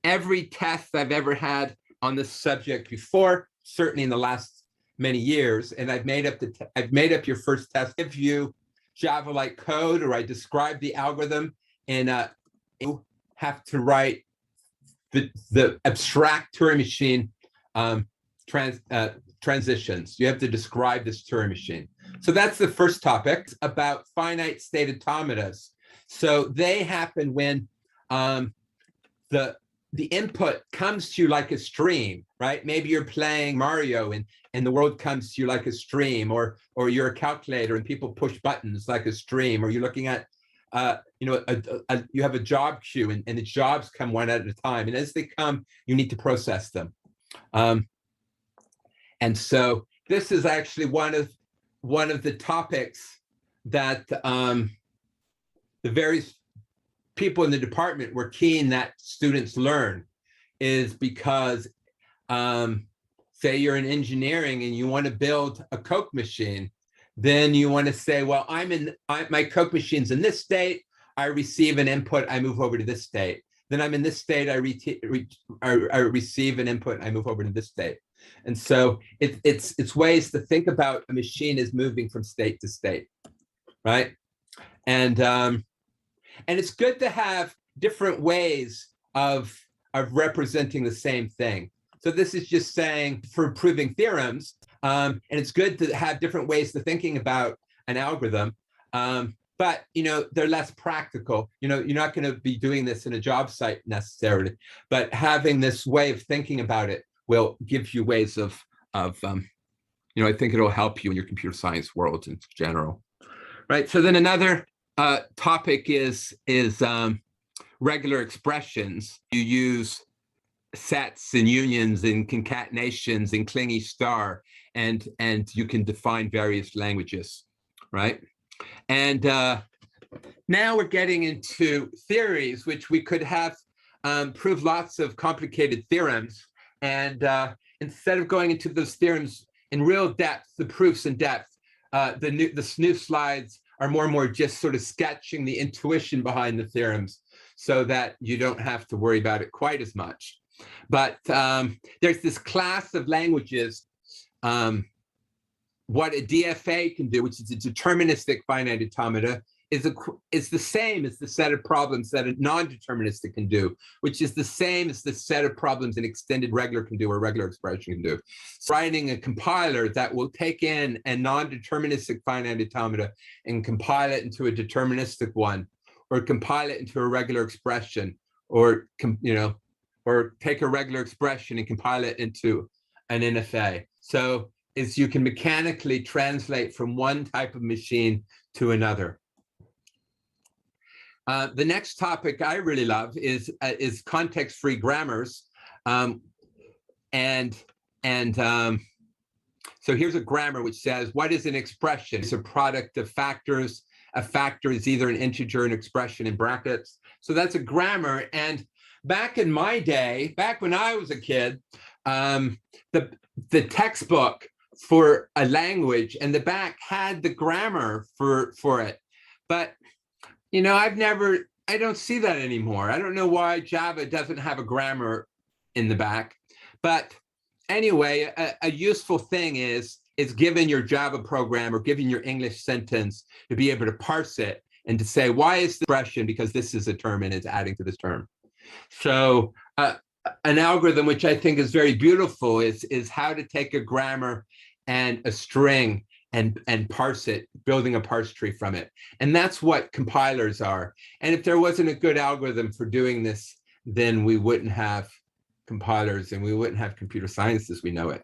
S1: every test I've ever had on this subject before, certainly in the last many years, and I've made up your first test. Give you Java-like code, or I describe the algorithm, and you have to write the abstract Turing machine transitions. You have to describe this Turing machine. So that's the first topic, about finite state automatas. So they happen when the input comes to you like a stream, right? Maybe you're playing Mario and the world comes to you like a stream, or you're a calculator and people push buttons like a stream, or you're looking at, you have a job queue and the jobs come one at a time. And as they come, you need to process them. And so this is actually one of the topics that the various people in the department were keen that students learn, is because say you're in engineering and you want to build a Coke machine, then you want to say, well, my Coke machine's in this state, I receive an input, I move over to this state. Then I'm in this state, I receive an input, I move over to this state. And so it's ways to think about a machine as moving from state to state, right? And it's good to have different ways of representing the same thing. So this is just saying for proving theorems, and it's good to have different ways to thinking about an algorithm. But they're less practical. You're not going to be doing this in a job site necessarily, but having this way of thinking about it will give you ways of I think it'll help you in your computer science world in general, right? So then another topic is regular expressions. You use sets and unions and concatenations and clingy star, and you can define various languages, right? And now we're getting into theories, which we could have prove lots of complicated theorems. And instead of going into those theorems in real depth, the proofs in depth, the new slides are more and more just sort of sketching the intuition behind the theorems so that you don't have to worry about it quite as much. But there's this class of languages, what a DFA can do, which is a deterministic finite automata, is the same as the set of problems that a non-deterministic can do, which is the same as the set of problems an extended regular can do or regular expression can do. So writing a compiler that will take in a non-deterministic finite automata and compile it into a deterministic one, or compile it into a regular expression, or or take a regular expression and compile it into an NFA. So is you can mechanically translate from one type of machine to another. The next topic I really love is context-free grammars, so here's a grammar which says, what is an expression? It's a product of factors. A factor is either an integer, an expression in brackets. So that's a grammar. And back in my day, back when I was a kid, the textbook for a language and the back had the grammar for it, but I don't see that anymore. I don't know why Java doesn't have a grammar in the back. But anyway, a useful thing is given your Java program or given your English sentence to be able to parse it and to say, why is the expression? Because this is a term and it's adding to this term. So an algorithm which I think is very beautiful is how to take a grammar and a string and parse it, building a parse tree from it. And that's what compilers are. And if there wasn't a good algorithm for doing this, then we wouldn't have compilers and we wouldn't have computer science as we know it.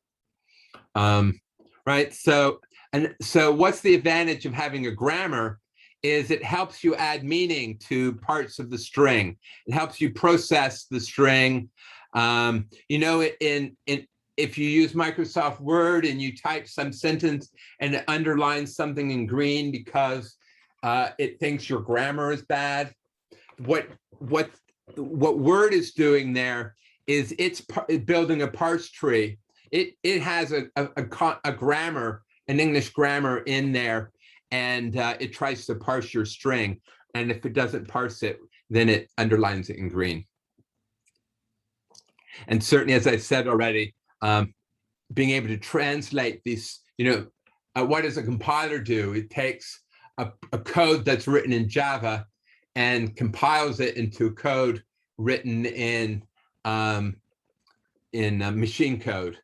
S1: Right? So what's the advantage of having a grammar is it helps you add meaning to parts of the string. It helps you process the string. If you use Microsoft Word and you type some sentence and it underlines something in green because it thinks your grammar is bad, what Word is doing there is it's building a parse tree. It has a grammar, an English grammar in there, and it tries to parse your string. And if it doesn't parse it, then it underlines it in green. And certainly, as I said already, being able to translate these, what does a compiler do? It takes a code that's written in Java and compiles it into code written in machine code.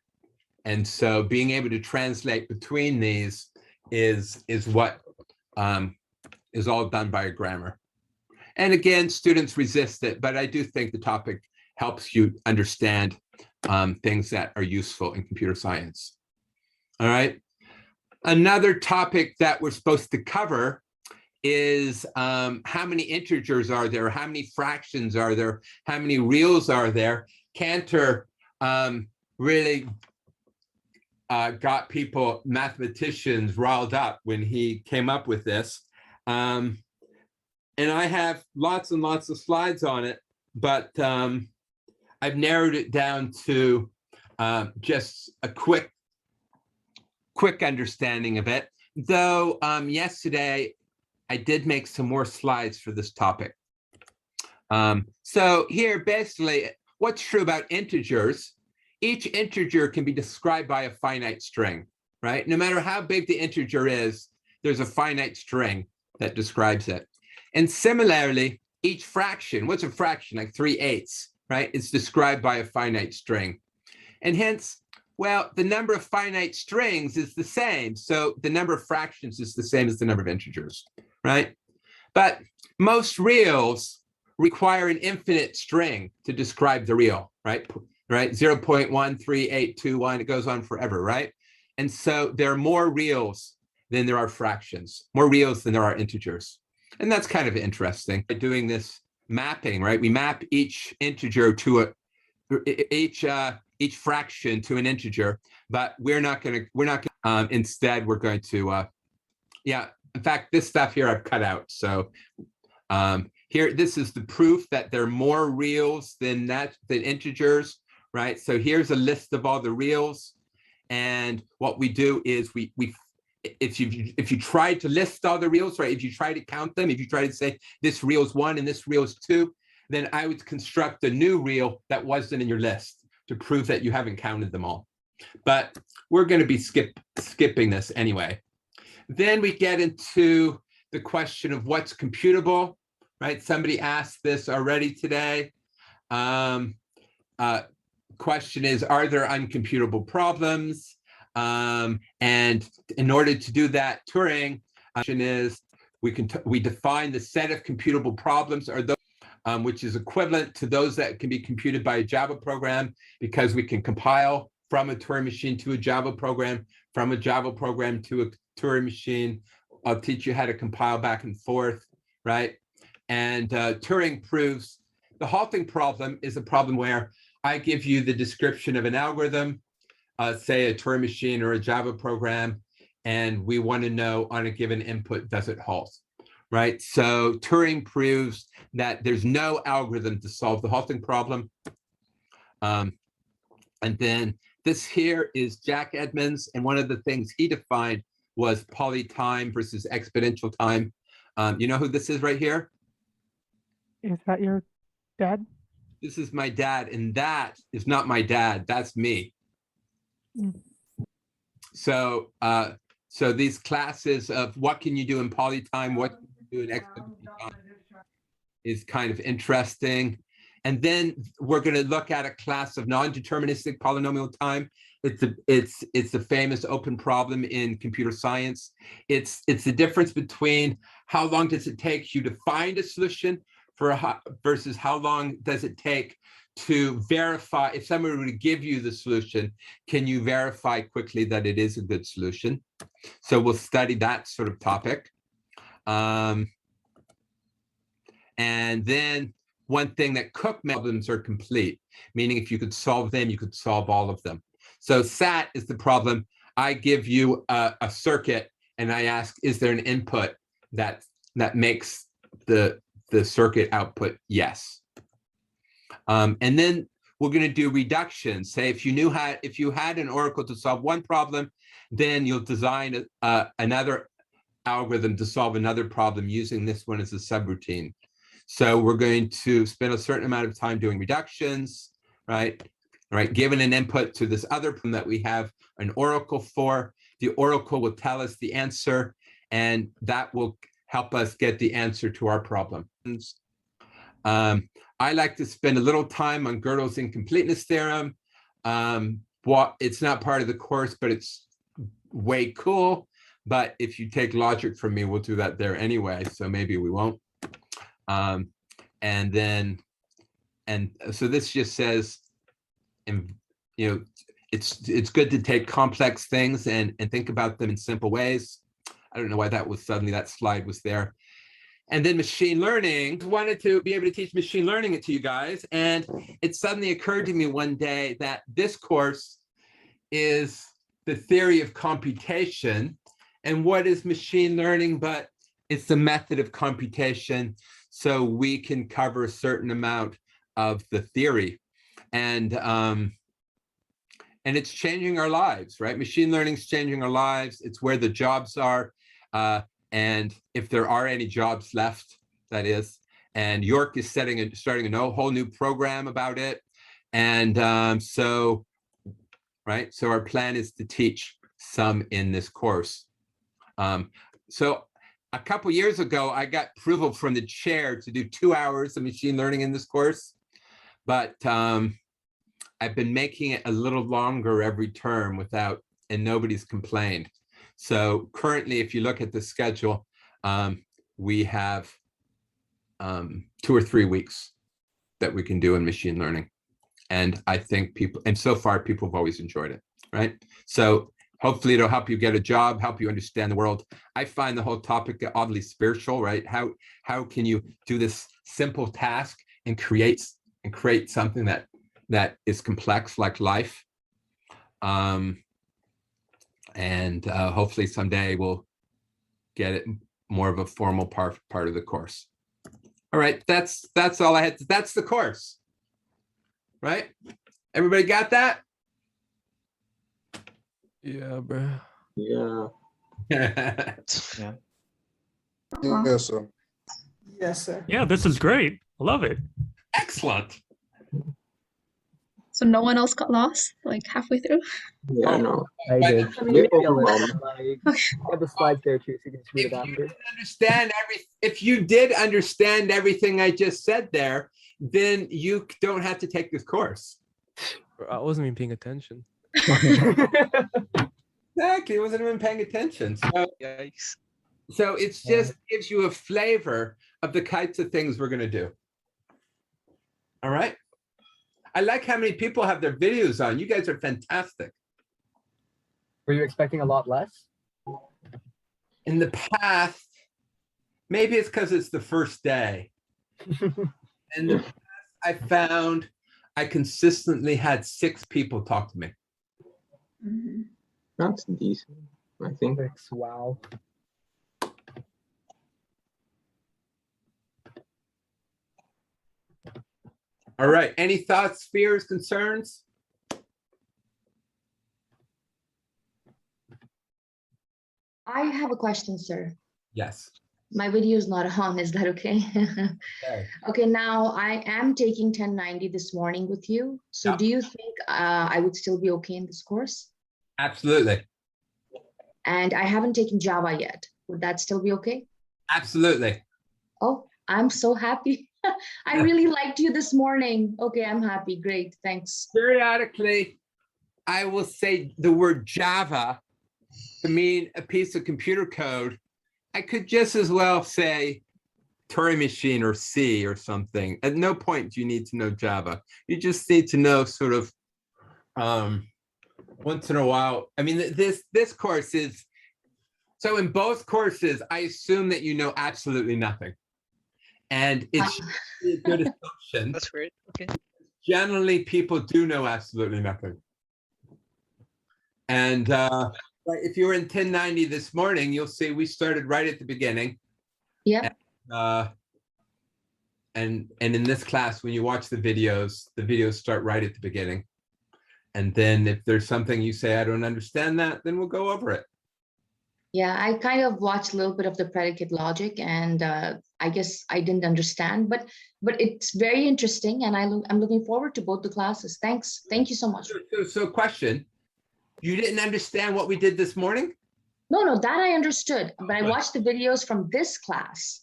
S1: And so being able to translate between these is what is all done by a grammar. And again, students resist it, but I do think the topic helps you understand things that are useful in computer science. All right. Another topic that we're supposed to cover is how many integers are there? How many fractions are there? How many reals are there? Cantor really got people, mathematicians, riled up when he came up with this. And I have lots and lots of slides on it, but I've narrowed it down to just a quick understanding of it. Though yesterday I did make some more slides for this topic. So here, basically, what's true about integers? Each integer can be described by a finite string, right? No matter how big the integer is, there's a finite string that describes it. And similarly, each fraction, what's a fraction? Like 3/8, right? It's described by a finite string. And hence, well, the number of finite strings is the same. So the number of fractions is the same as the number of integers, right? But most reals require an infinite string to describe the real, right? 0.13821, it goes on forever, right? And so there are more reals than there are fractions, more reals than there are integers. And that's kind of interesting. By doing this mapping, right? We map each integer to each fraction to an integer, but instead we're going to, yeah, in fact, this stuff here I've cut out. So here, this is the proof that there are more reals than integers, right? So here's a list of all the reals. And what we do is we if you try to list all the reals, right, if you try to count them, if you try to say this reel is 1 and this reel is 2, then I would construct a new reel that wasn't in your list to prove that you haven't counted them all. But we're going to be skipping this anyway. Then we get into the question of what's computable, right? Somebody asked this already today. Question is, are there uncomputable problems? And in order to do that, Turing question is, we define the set of computable problems, or those which is equivalent to those that can be computed by a Java program, because we can compile from a Turing machine to a Java program, from a Java program to a Turing machine. I'll teach you how to compile back and forth, right? And Turing proves the halting problem is a problem where I give you the description of an algorithm, say a Turing machine or a Java program, and we want to know on a given input, does it halt, right? So Turing proves that there's no algorithm to solve the halting problem. And then this here is Jack Edmonds, and one of the things he defined was poly time versus exponential time. You know who this is right here?
S2: Is that your dad?
S1: This is my dad, and that is not my dad. That's me. Mm. So, so these classes of what can you do in poly time, what can you do in exponential time is kind of interesting. And then we're going to look at a class of non-deterministic polynomial time. It's the famous open problem in computer science. It's the difference between how long does it take you to find a solution versus how long does it take to verify. If somebody were to give you the solution, can you verify quickly that it is a good solution? So we'll study that sort of topic. And then one thing that Cook problems are complete, meaning if you could solve them, you could solve all of them. So SAT is the problem. I give you a circuit and I ask, is there an input that makes the circuit output yes? And then we're going to do reduction. Say if you had an oracle to solve one problem, then you'll design another algorithm to solve another problem using this one as a subroutine. So we're going to spend a certain amount of time doing reductions, right? Right, given an input to this other problem that we have an oracle for, the oracle will tell us the answer, and that will help us get the answer to our problem. I like to spend a little time on Gödel's incompleteness theorem. It's not part of the course, but it's way cool. But if you take logic from me, we'll do that there anyway, so maybe we won't. And so this just says, and it's good to take complex things and think about them in simple ways. I don't know why that slide was there. And then machine learning, wanted to be able to teach machine learning to you guys. And it suddenly occurred to me one day that this course is the theory of computation. And what is machine learning? But it's the method of computation. So we can cover a certain amount of the theory. And it's changing our lives, right? Machine learning is changing our lives. It's where the jobs are. And if there are any jobs left, that is. And York is starting a whole new program about it. And so our plan is to teach some in this course. So a couple years ago, I got approval from the chair to do 2 hours of machine learning in this course. But I've been making it a little longer every term and nobody's complained. So currently, if you look at the schedule, we have 2 or 3 weeks that we can do in machine learning. And I think so far people have always enjoyed it, right? So hopefully it'll help you get a job, help you understand the world. I find the whole topic oddly spiritual, right? How can you do this simple task and create something that is complex like life? And hopefully someday we'll get it more of a formal part of the course. All right, that's all I had. That's the course, right? Everybody got that?
S10: Yeah, bro.
S7: Yeah.
S8: Yes, sir.
S10: Yes, sir.
S11: Yeah, this is great. I love it.
S1: Excellent.
S9: So no one else got lost like halfway through?
S7: Yeah, no.
S6: I
S1: But
S6: did.
S10: I mean, maybe a little.
S7: overwhelmed.
S10: Like, you have the slides there too, so you can just read it after.
S1: If you did understand everything I just said there, then you don't have to take this course.
S12: I wasn't even paying attention.
S1: Exactly, I wasn't even paying attention.
S12: Yikes.
S1: So it's just gives you a flavor of the kinds of things we're going to do. All right. I like how many people have their videos on. You guys are fantastic.
S10: Were you expecting a lot less?
S1: In the past, maybe it's because it's the first day. In the past, I found I consistently had 6 people talk to me.
S7: That's decent, I think.
S10: Wow.
S1: All right. Any thoughts, fears, concerns?
S13: I have a question, sir.
S1: Yes.
S13: My video is not on. Is that okay?
S1: Okay.
S13: Okay, now I am taking 1090 this morning with you. So
S1: Yeah.
S13: do you think I would still be okay in this course?
S1: Absolutely.
S13: And I haven't taken Java yet. Would that still be okay?
S1: Absolutely.
S13: Oh, I'm so happy. I really liked you this morning. Okay, I'm happy. Great. Thanks.
S1: Periodically, I will say the word Java to mean a piece of computer code. I could just as well say Turing machine or C or something. At no point do you need to know Java. You just need to know sort of once in a while. I mean, this course is, so in both courses, I assume that you know absolutely nothing. And it's a good assumption.
S12: That's great. Okay.
S1: Generally, people do know absolutely nothing. And if you were in 1090 this morning, you'll see we started right at the beginning.
S13: Yeah.
S1: And in this class, when you watch the videos start right at the beginning. And then if there's something you say, I don't understand that, then we'll go over it.
S13: Yeah, I kind of watched a little bit of the predicate logic, and I guess I didn't understand, but it's very interesting, and I'm looking forward to both the classes. Thanks. Thank you so much.
S1: So question, you didn't understand what we did this morning?
S13: No, that I understood, but I watched the videos from this class.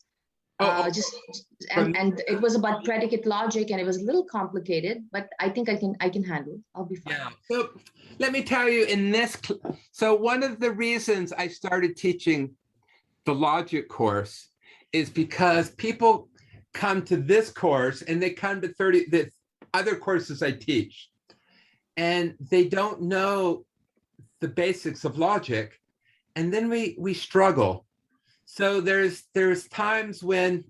S13: And it was about predicate logic, and it was a little complicated, but I think I can handle it. I'll be fine.
S1: Yeah. So let me tell you, so one of the reasons I started teaching the logic course is because people come to this course and they come to the other courses I teach, and they don't know the basics of logic, and then we struggle. So there's times when,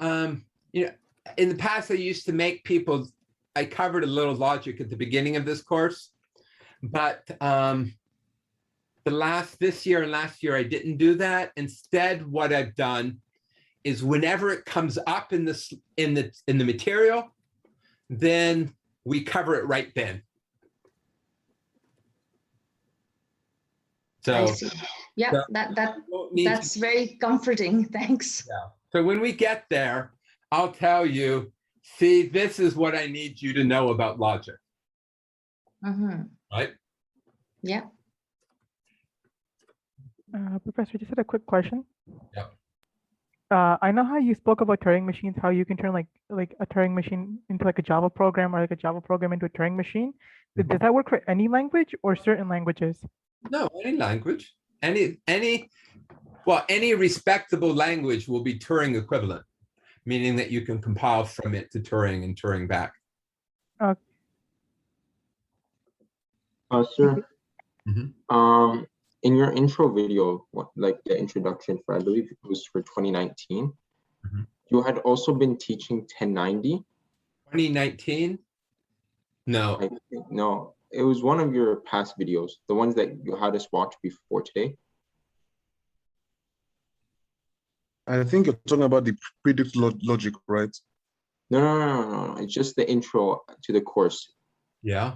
S1: in the past I used to make people, I covered a little logic at the beginning of this course, but this year and last year I didn't do that. Instead, what I've done is whenever it comes up in the material, then we cover it right then. So.
S13: I see. Yeah, that's very comforting. Thanks.
S1: Yeah. So when we get there, I'll tell you, see, this is what I need you to know about logic. Right?
S13: Yeah.
S2: Professor, just had a quick question.
S1: Yeah.
S2: I know how you spoke about Turing machines, how you can turn like a Turing machine into like a Java program, or like a Java program into a Turing machine. Does that work for any language or certain languages?
S1: No, any language. Any respectable language will be Turing equivalent, meaning that you can compile from it to Turing and Turing back.
S7: Sir, in your intro video, like the introduction for, I believe it was for 2019, you had also been teaching 1090.
S1: 2019? No.
S7: No, it was one of your past videos, the ones that you had us watch before today.
S8: I think you're talking about the predict logic, right?
S7: No. It's just the intro to the course.
S1: Yeah.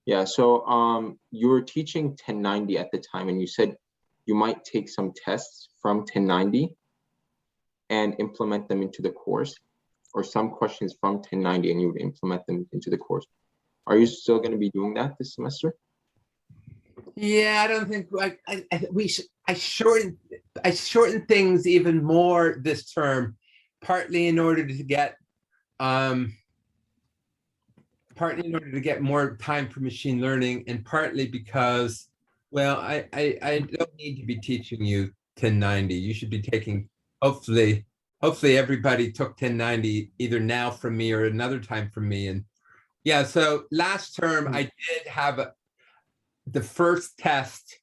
S7: Yeah. So you were teaching 1090 at the time, and you said you might take some tests from 1090 and implement them into the course, or some questions from 1090 and you would implement them into the course. Are you still going to be doing that this semester?
S1: Yeah, I don't think I shortened things even more this term, partly in order to get more time for machine learning, and partly because, well, I don't need to be teaching you 1090. You should be taking, hopefully everybody took 1090 either now from me or another time from me. And yeah, so last term I did have the first test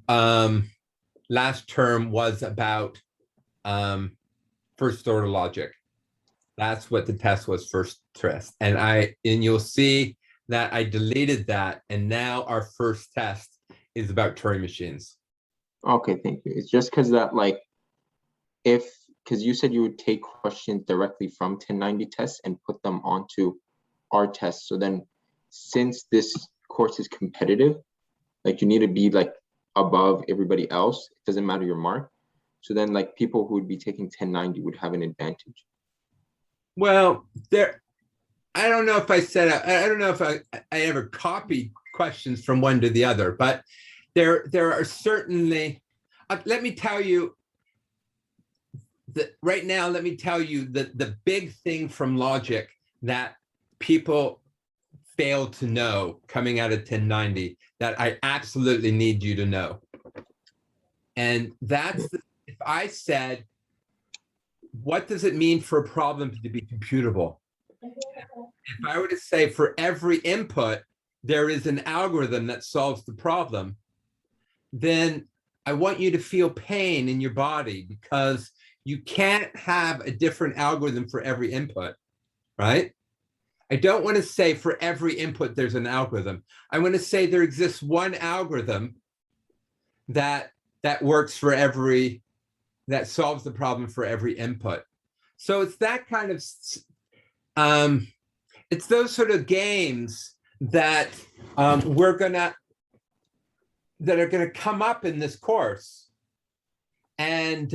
S1: last term was about first order logic. That's what the test was, first test. And you'll see that I deleted that, and now our first test is about Turing machines.
S7: Okay, thank you. It's just because that, like, because you said you would take questions directly from 1090 tests and put them onto our tests. So then, since this course is competitive, like, you need to be like above everybody else. It doesn't matter your mark. So then, like, people who would be taking 1090 would have an advantage.
S1: Well, I don't know if I said, I don't know if I ever copied questions from one to the other, but there are certainly, let me tell you that right now, let me tell you that the big thing from logic that people fail to know coming out of 1090 that I absolutely need you to know. And that's, if I said, what does it mean for a problem to be computable? If I were to say for every input, there is an algorithm that solves the problem, then I want you to feel pain in your body, because you can't have a different algorithm for every input, right? I don't want to say for every input, there's an algorithm. I want to say there exists one algorithm that works for every, that solves the problem for every input. So it's that kind of, it's those sort of games that that are gonna come up in this course. And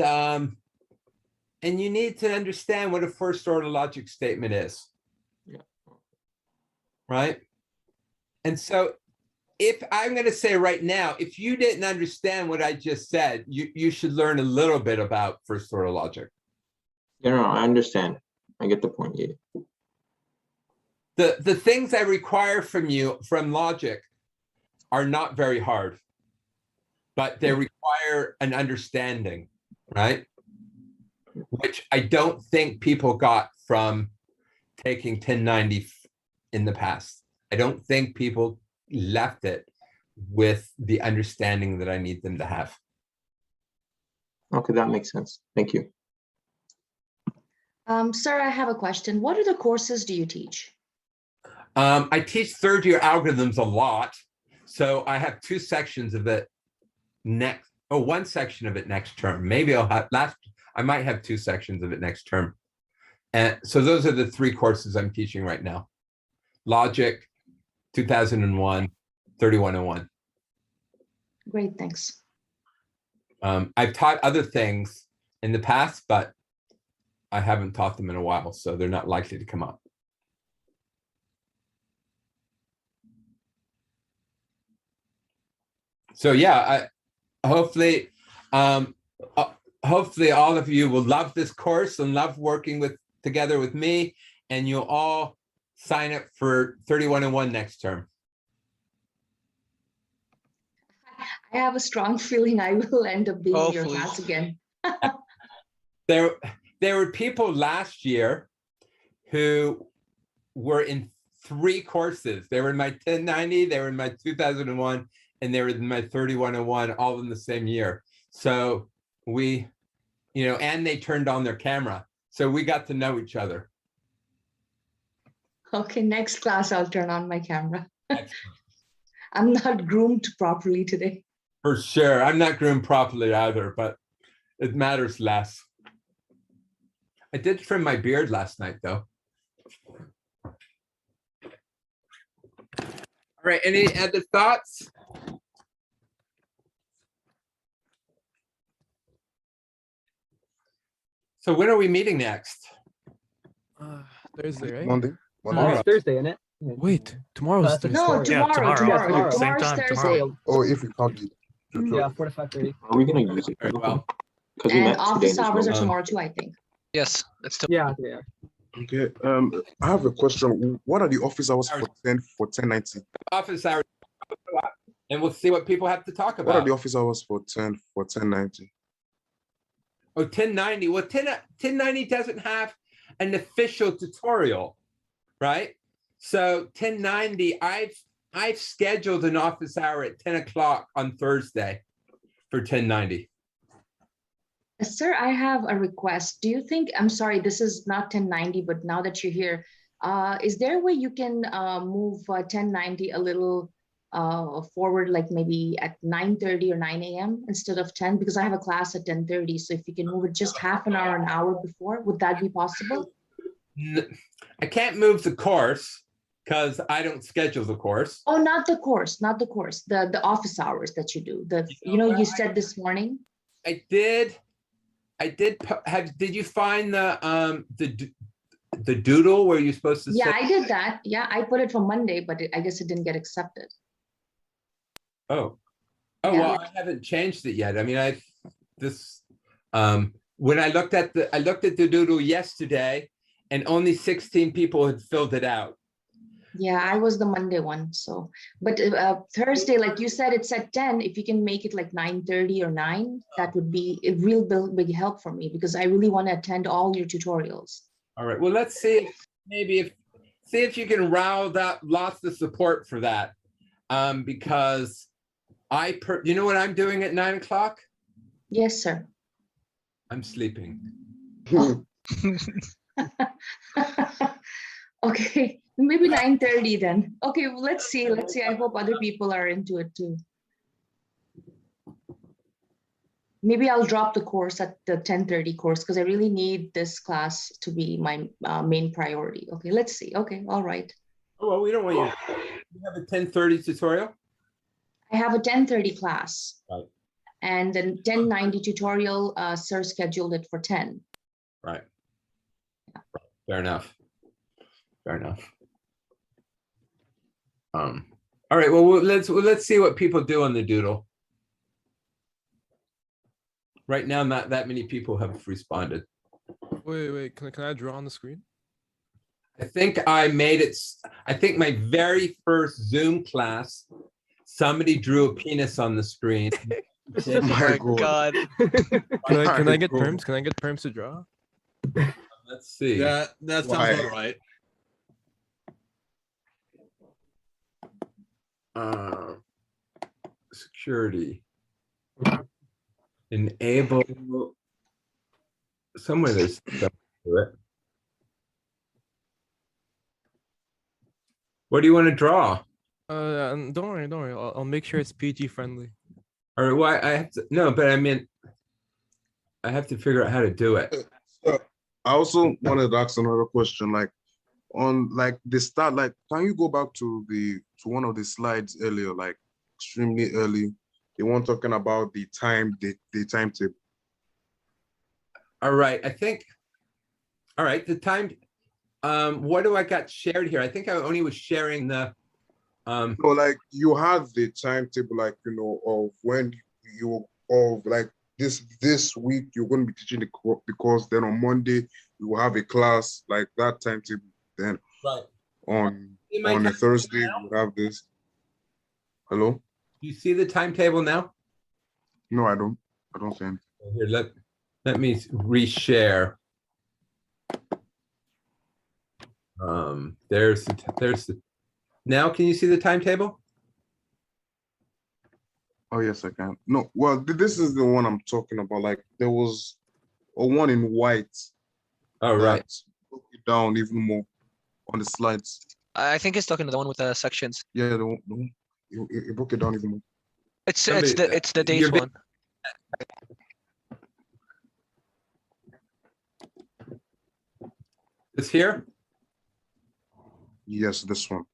S1: you need to understand what a first order logic statement is.
S7: Yeah.
S1: Right? And so if I'm going to say right now, if you didn't understand what I just said, you should learn a little bit about first order logic.
S7: Yeah, no, I understand. I get the point. Yeah.
S1: The things I require from you from logic are not very hard, but they require an understanding, right? Which I don't think people got from taking 1090 in the past. I don't think people left it with the understanding that I need them to have.
S7: Okay, that makes sense. Thank you.
S13: Sir, I have a question. What other courses do you teach?
S1: I teach third year algorithms a lot. So I have two sections of it one section of it next term. Maybe I might have two sections of it next term. And so those are the three courses I'm teaching right now. Logic, 2001, 3101.
S13: Great, thanks.
S1: I've taught other things in the past, but I haven't taught them in a while, so they're not likely to come up. So yeah, hopefully all of you will love this course and love working together with me, and you'll all sign up for 3101 next term.
S13: I have a strong feeling I will end up being in your
S12: Hopefully.
S13: class again.
S1: There were people last year who were in 3 courses. They were in my 1090, they were in my 2001, and they were in my 3101, all in the same year. So we, and they turned on their camera. So we got to know each other.
S13: Okay, next class I'll turn on my camera. I'm not groomed properly today.
S1: For sure. I'm not groomed properly either, but it matters less. I did trim my beard last night, though. All right, any other thoughts? So when are we meeting next?
S12: Thursday, right?
S8: Monday.
S10: It's Thursday, isn't it?
S12: Wait, tomorrow's
S10: That's a
S12: Thursday.
S13: No,
S11: Yeah,
S13: tomorrow,
S11: tomorrow.
S13: tomorrow.
S11: Same
S13: Tomorrow's
S11: time,
S13: Thursday.
S11: tomorrow.
S8: Oh, if you count it.
S10: Yeah, 4 to 5:30.
S7: Are we gonna use it?
S1: Very well.
S7: Because we
S13: And
S7: met today.
S13: office
S7: there's
S13: hours
S7: no-
S13: are tomorrow too, I think.
S12: Yes, it's
S10: Yeah, yeah.
S8: Okay. I have a question. What are the office hours for 1090?
S1: Office hours. And we'll see what people have to talk
S8: What are
S1: about.
S8: the office hours for 1090?
S1: Oh, 1090. Well, 1090 doesn't have an official tutorial, right? So 1090, I've scheduled an office hour at 10 o'clock on Thursday for 1090.
S13: Sir, I have a request. Do you think, I'm sorry, this is not 1090, but now that you're here, is there a way you can move 1090 a little forward, like maybe at 9:30 or 9 a.m. instead of 10? Because I have a class at 10:30. So if you can move it just half an hour, an hour before, would that be possible?
S1: I can't move the course because I don't schedule the course.
S13: Oh, not the course, not the course, the office hours that you do. You said this morning.
S1: I did you find the doodle where you're supposed to
S13: Yeah,
S1: say?
S13: I did that. Yeah, I put it for Monday, but I guess it didn't get accepted.
S1: Oh,
S13: Yeah.
S1: well, I haven't changed it yet. I mean, when I looked at the doodle yesterday and only 16 people had filled it out.
S13: Yeah, I was the Monday one, so, but Thursday, like you said, it's at 10. If you can make it like 9:30 or 9, that would be a real big help for me because I really want to attend all your tutorials.
S1: All right, well, let's see if you can round up lots of support for that. Because you know what I'm doing at 9 o'clock?
S13: Yes, sir.
S1: I'm sleeping.
S13: Okay, maybe 9:30 then. Okay, well, let's see. I hope other people are into it too. Maybe I'll drop the course at the 10:30 course because I really need this class to be my main priority. Okay, let's see. Okay, all right.
S1: Oh, well, we don't want you. You have a 10:30 tutorial?
S13: I have a 10:30 class.
S1: Right.
S13: And then 1090 tutorial, sir scheduled it for 10.
S1: Right. Fair enough. All right, well, let's see what people do on the doodle. Right now, not that many people have responded.
S12: Wait, can I draw on the screen?
S1: I think I made it. I think my very first Zoom class, somebody drew a penis on the screen.
S12: Oh my God. Can I get perms? Can I get perms to draw?
S1: Let's see.
S14: That sounds all right.
S1: Security. Enable. Somewhere there's stuff to it. What do you want to draw?
S12: Don't worry. I'll make sure it's PG friendly.
S1: All right. Well, I have to. No, but I mean, I have to figure out how to do it.
S8: I also wanted to ask another question, like on like the start, like can you go back to one of the slides earlier, like extremely early, the one talking about the timetable.
S1: All right, I think. All right, the time. What do I got shared here? I think I only was sharing the.
S8: No, like you have the timetable, like of when like this week you're going to be teaching the course. Then on Monday you will have a class, like that timetable. Then on a Thursday you have this. Hello?
S1: Do you see the timetable now?
S8: No, I don't see anything.
S1: Here, let me reshare. There's the. Now, can you see the timetable?
S8: Oh yes, I can. No, well, this is the one I'm talking about. Like there was a one in white.
S1: Oh right.
S8: Broke it down even more on the slides.
S15: I think he's talking to the one with the sections.
S8: Yeah, the one it broke it down even more.
S15: It's the days one.
S1: This here?
S8: Yes, this one.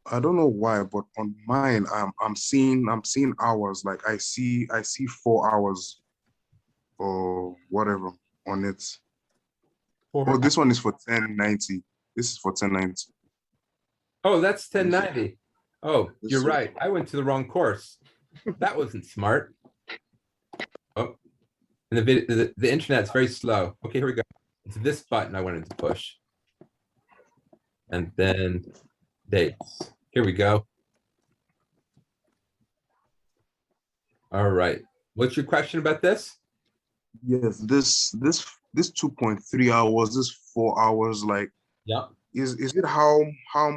S8: I don't know why, but on mine, I'm seeing hours. Like I see 4 hours. or whatever on it. Oh, this one is for 1090. This is for 1090.
S1: Oh, that's 1090. Oh, you're
S8: This-
S1: right. I went to the wrong course. That wasn't smart. Oh, and the internet's very slow. Okay, here we go. It's this button I wanted to push. And then dates. Here we go. All right. What's your question about this?
S8: Yes, this 2.3 hours, this 4 hours, like,
S1: Yeah.
S8: is it how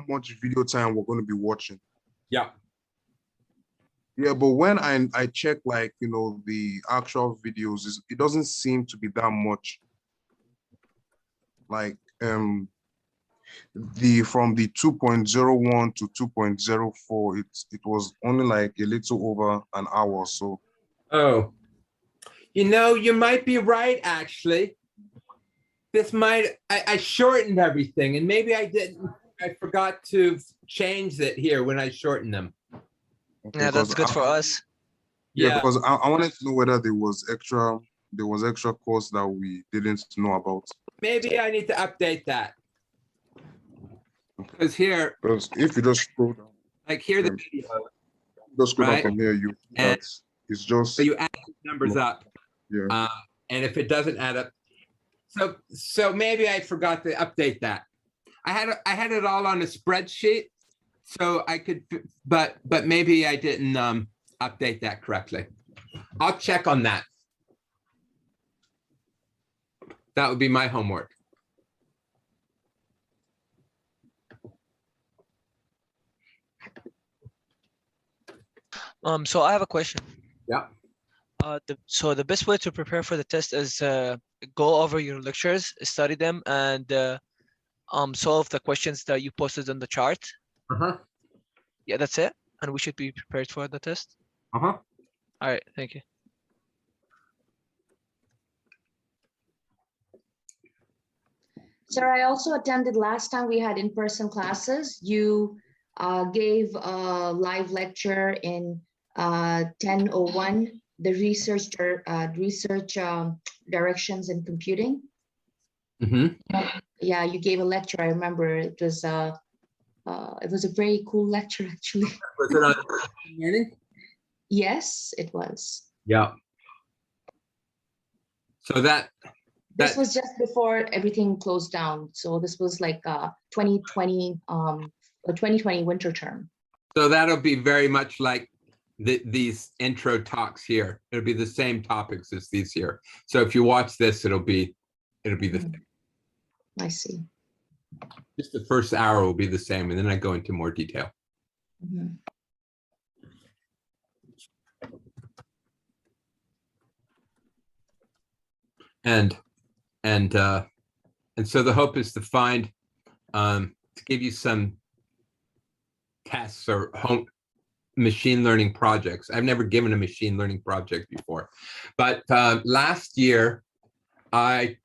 S8: much video time we're going to be watching?
S1: Yeah.
S8: Yeah, but when I check, like, you know, the actual videos, it doesn't seem to be that much. Like from the 2.01 to 2.04, it was only like a little over an hour. So
S1: Oh, you know, you might be right, actually. This might, I shortened everything, and maybe I didn't, I forgot to change it here when I shortened them.
S15: Yeah, that's good for us.
S8: yeah,
S1: Yeah.
S8: because I wanted to know whether there was extra course that we didn't know about.
S1: Maybe I need to update that. Because here,
S8: Because if you just scroll down,
S1: like here, the video,
S8: just scroll down
S1: right?
S8: from here, you
S1: And
S8: that's it's just
S1: so you add these numbers up.
S8: yeah.
S1: And if it doesn't add up, so maybe I forgot to update that. I had it all on a spreadsheet, so I could, but maybe I didn't update that correctly. I'll check on that. That would be my homework.
S15: So I have a question.
S1: Yeah.
S15: So the best way to prepare for the test is go over your lectures, study them, and solve the questions that you posted on the chart.
S1: Uh-huh.
S15: Yeah, that's it. And we should be prepared for the test.
S1: Uh-huh.
S15: All right, thank you.
S13: Sir, I also attended last time we had in-person classes. You gave a live lecture in 10:01, the research directions in computing.
S1: Mm-hmm.
S13: Yeah, you gave a lecture. I remember it was a very cool lecture, actually.
S1: Was it on machine learning?
S13: Yes, it was.
S1: Yeah. So
S13: This was just before everything closed down. So this was like 2020 winter term.
S1: So that'll be very much like these intro talks here. It'll be the same topics as these here. So if you watch this, it'll be the same.
S13: I see.
S1: Just the first hour will be the same, and then I go into more detail.
S13: Mhm.
S1: And so the hope is to find to give you some tests or home machine learning projects. I've never given a machine learning project before, but last year I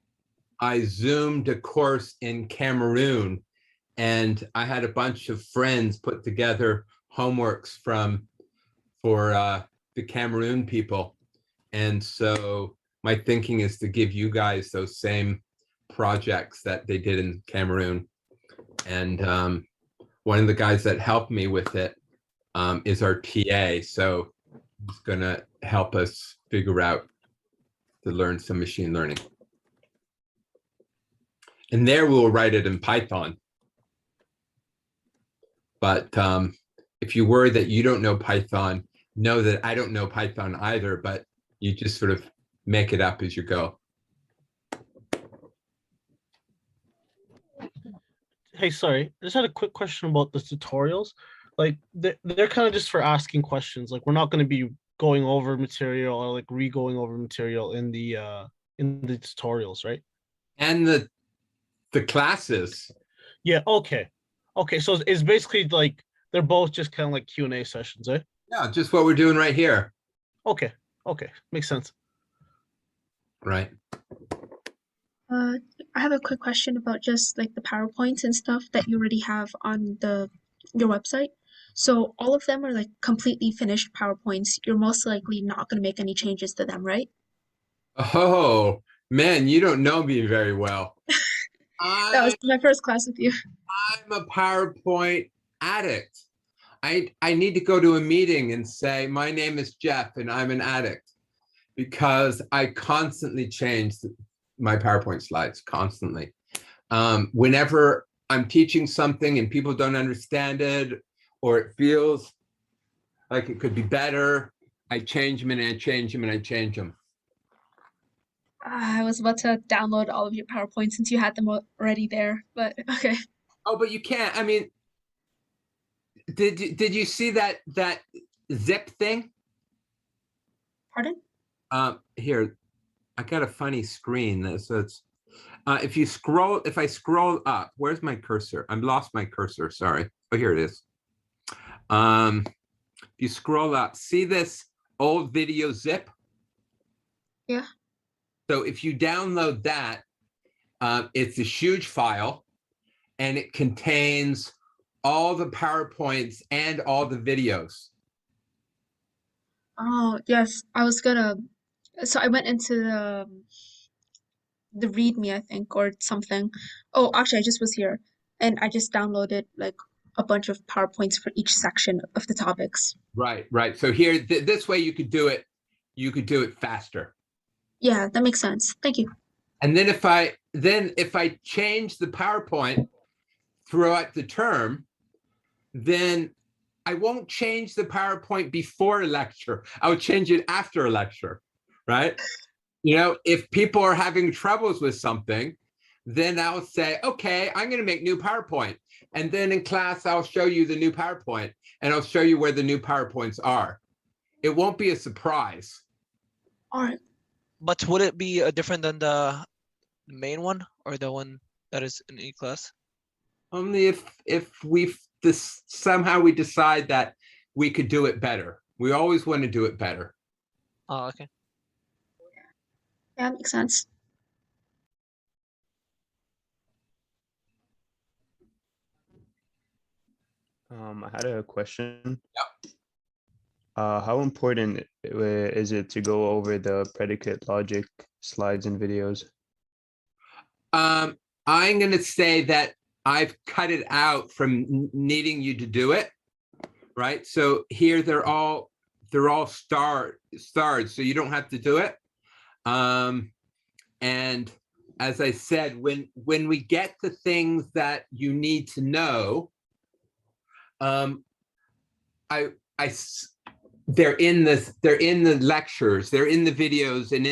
S1: Zoomed a course in Cameroon, and I had a bunch of friends put together homeworks for the Cameroon people. And so my thinking is to give you guys those same projects that they did in Cameroon. And one of the guys that helped me with it is our TA. So he's gonna help us figure out to learn some machine learning. And there we'll write it in Python. But if you worry that you don't know Python, know that I don't know Python either, but you just sort of make it up as you go.
S3: Hey, sorry, I just had a quick question about the tutorials. Like they're kind of just for asking questions. Like we're not going to be going over material or like re-going over material in the tutorials, right?
S1: And the classes.
S3: Yeah, okay. Okay, so it's basically like they're both just kind of like Q&A sessions, eh?
S1: Yeah, just what we're doing right here.
S3: Okay, okay, makes sense.
S1: Right.
S9: I have a quick question about just like the PowerPoints and stuff that you already have on your website. So all of them are like completely finished PowerPoints. You're most likely not going to make any changes to them, right?
S1: Oh, man, you don't know me very well.
S9: That was my first class with you.
S1: I'm a PowerPoint addict. I need to go to a meeting and say, my name is Jeff and I'm an addict, because I constantly change my PowerPoint slides, constantly. Whenever I'm teaching something and people don't understand it, or it feels like it could be better, I change them and I change them and I change them.
S9: I was about to download all of your PowerPoints since you had them already there, but okay.
S1: Oh, but you can't. I mean, did you see that zip thing?
S9: Pardon?
S1: Here, I got a funny screen. So it's if I scroll up, where's my cursor? I've lost my cursor. Sorry. Oh, here it is. If you scroll up, see this old video zip?
S9: Yeah.
S1: So if you download that, it's a huge file, and it contains all the PowerPoints and all the videos.
S9: Oh, yes. So I went into the README, I think, or something. Oh, actually, I just was here, and I just downloaded like a bunch of PowerPoints for each section of the topics.
S1: Right. So here, this way you could do it faster.
S9: Yeah, that makes sense. Thank you.
S1: And then if I change the PowerPoint throughout the term, then I won't change the PowerPoint before a lecture. I'll change it after a lecture, right? If people are having troubles with something, then I'll say, okay, I'm going to make new PowerPoint. And then in class, I'll show you the new PowerPoint, and I'll show you where the new PowerPoints are. It won't be a surprise.
S9: All right.
S15: But would it be different than the main one, or the one that is in E-class?
S1: Only if somehow we decide that we could do it better. We always want to do it better.
S15: Oh, okay.
S9: Yeah, that makes sense.
S12: I had a question.
S1: Yep.
S12: How important is it to go over the predicate logic slides and videos?
S1: I'm going to say that I've cut it out from needing you to do it, right? So here they're all starred, so you don't have to do it. And as I said, when we get the things that you need to know, they're in the lectures, they're in the videos, and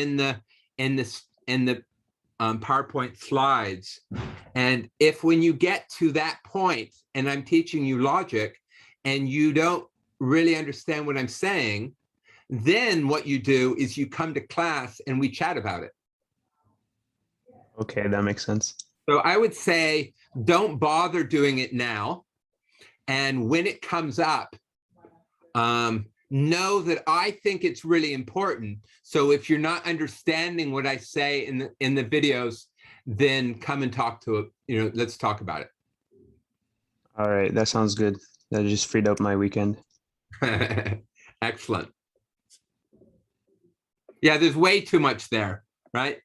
S1: in the PowerPoint slides. And if when you get to that point and I'm teaching you logic and you don't really understand what I'm saying, then what you do is you come to class and we chat about it.
S12: Okay, that makes sense.
S1: So I would say don't bother doing it now. And when it comes up, know that I think it's really important. So if you're not understanding what I say in the videos, then come and talk to it. Let's talk about it.
S12: All right, that sounds good. That just freed up my weekend.
S1: Excellent. Yeah, there's way too much there, right?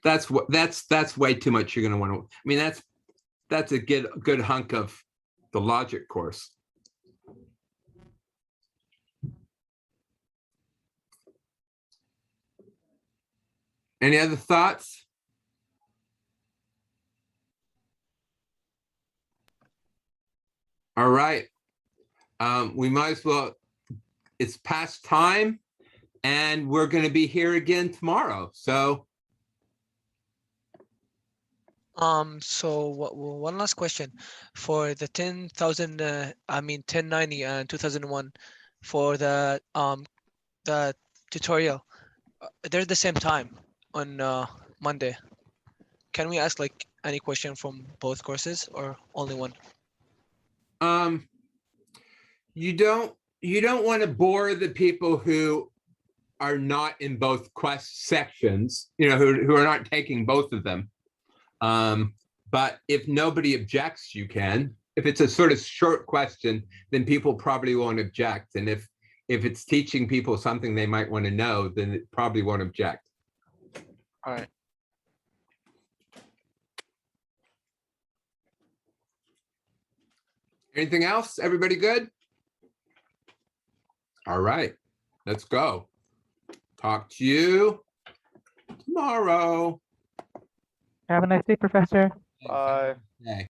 S1: That's way too much you're going to want to. I mean, that's a good hunk of the logic course. Any other thoughts? All right. We might as well, it's past time, and we're going to be here again tomorrow. So.
S15: So one last question for the 10,000, 1090 and 2001 for the tutorial. They're the same time on Monday. Can we ask like any question from both courses or only one?
S1: You don't want to bore the people who are not in both sections, who are not taking both of them. But if nobody objects, you can. If it's a sort of short question, then people probably won't object. And if it's teaching people something they might want to know, then it probably won't object.
S14: All right.
S1: Anything else? Everybody good? All right, let's go. Talk to you tomorrow.
S2: Have a nice day, Professor.
S14: Bye.
S1: Okay.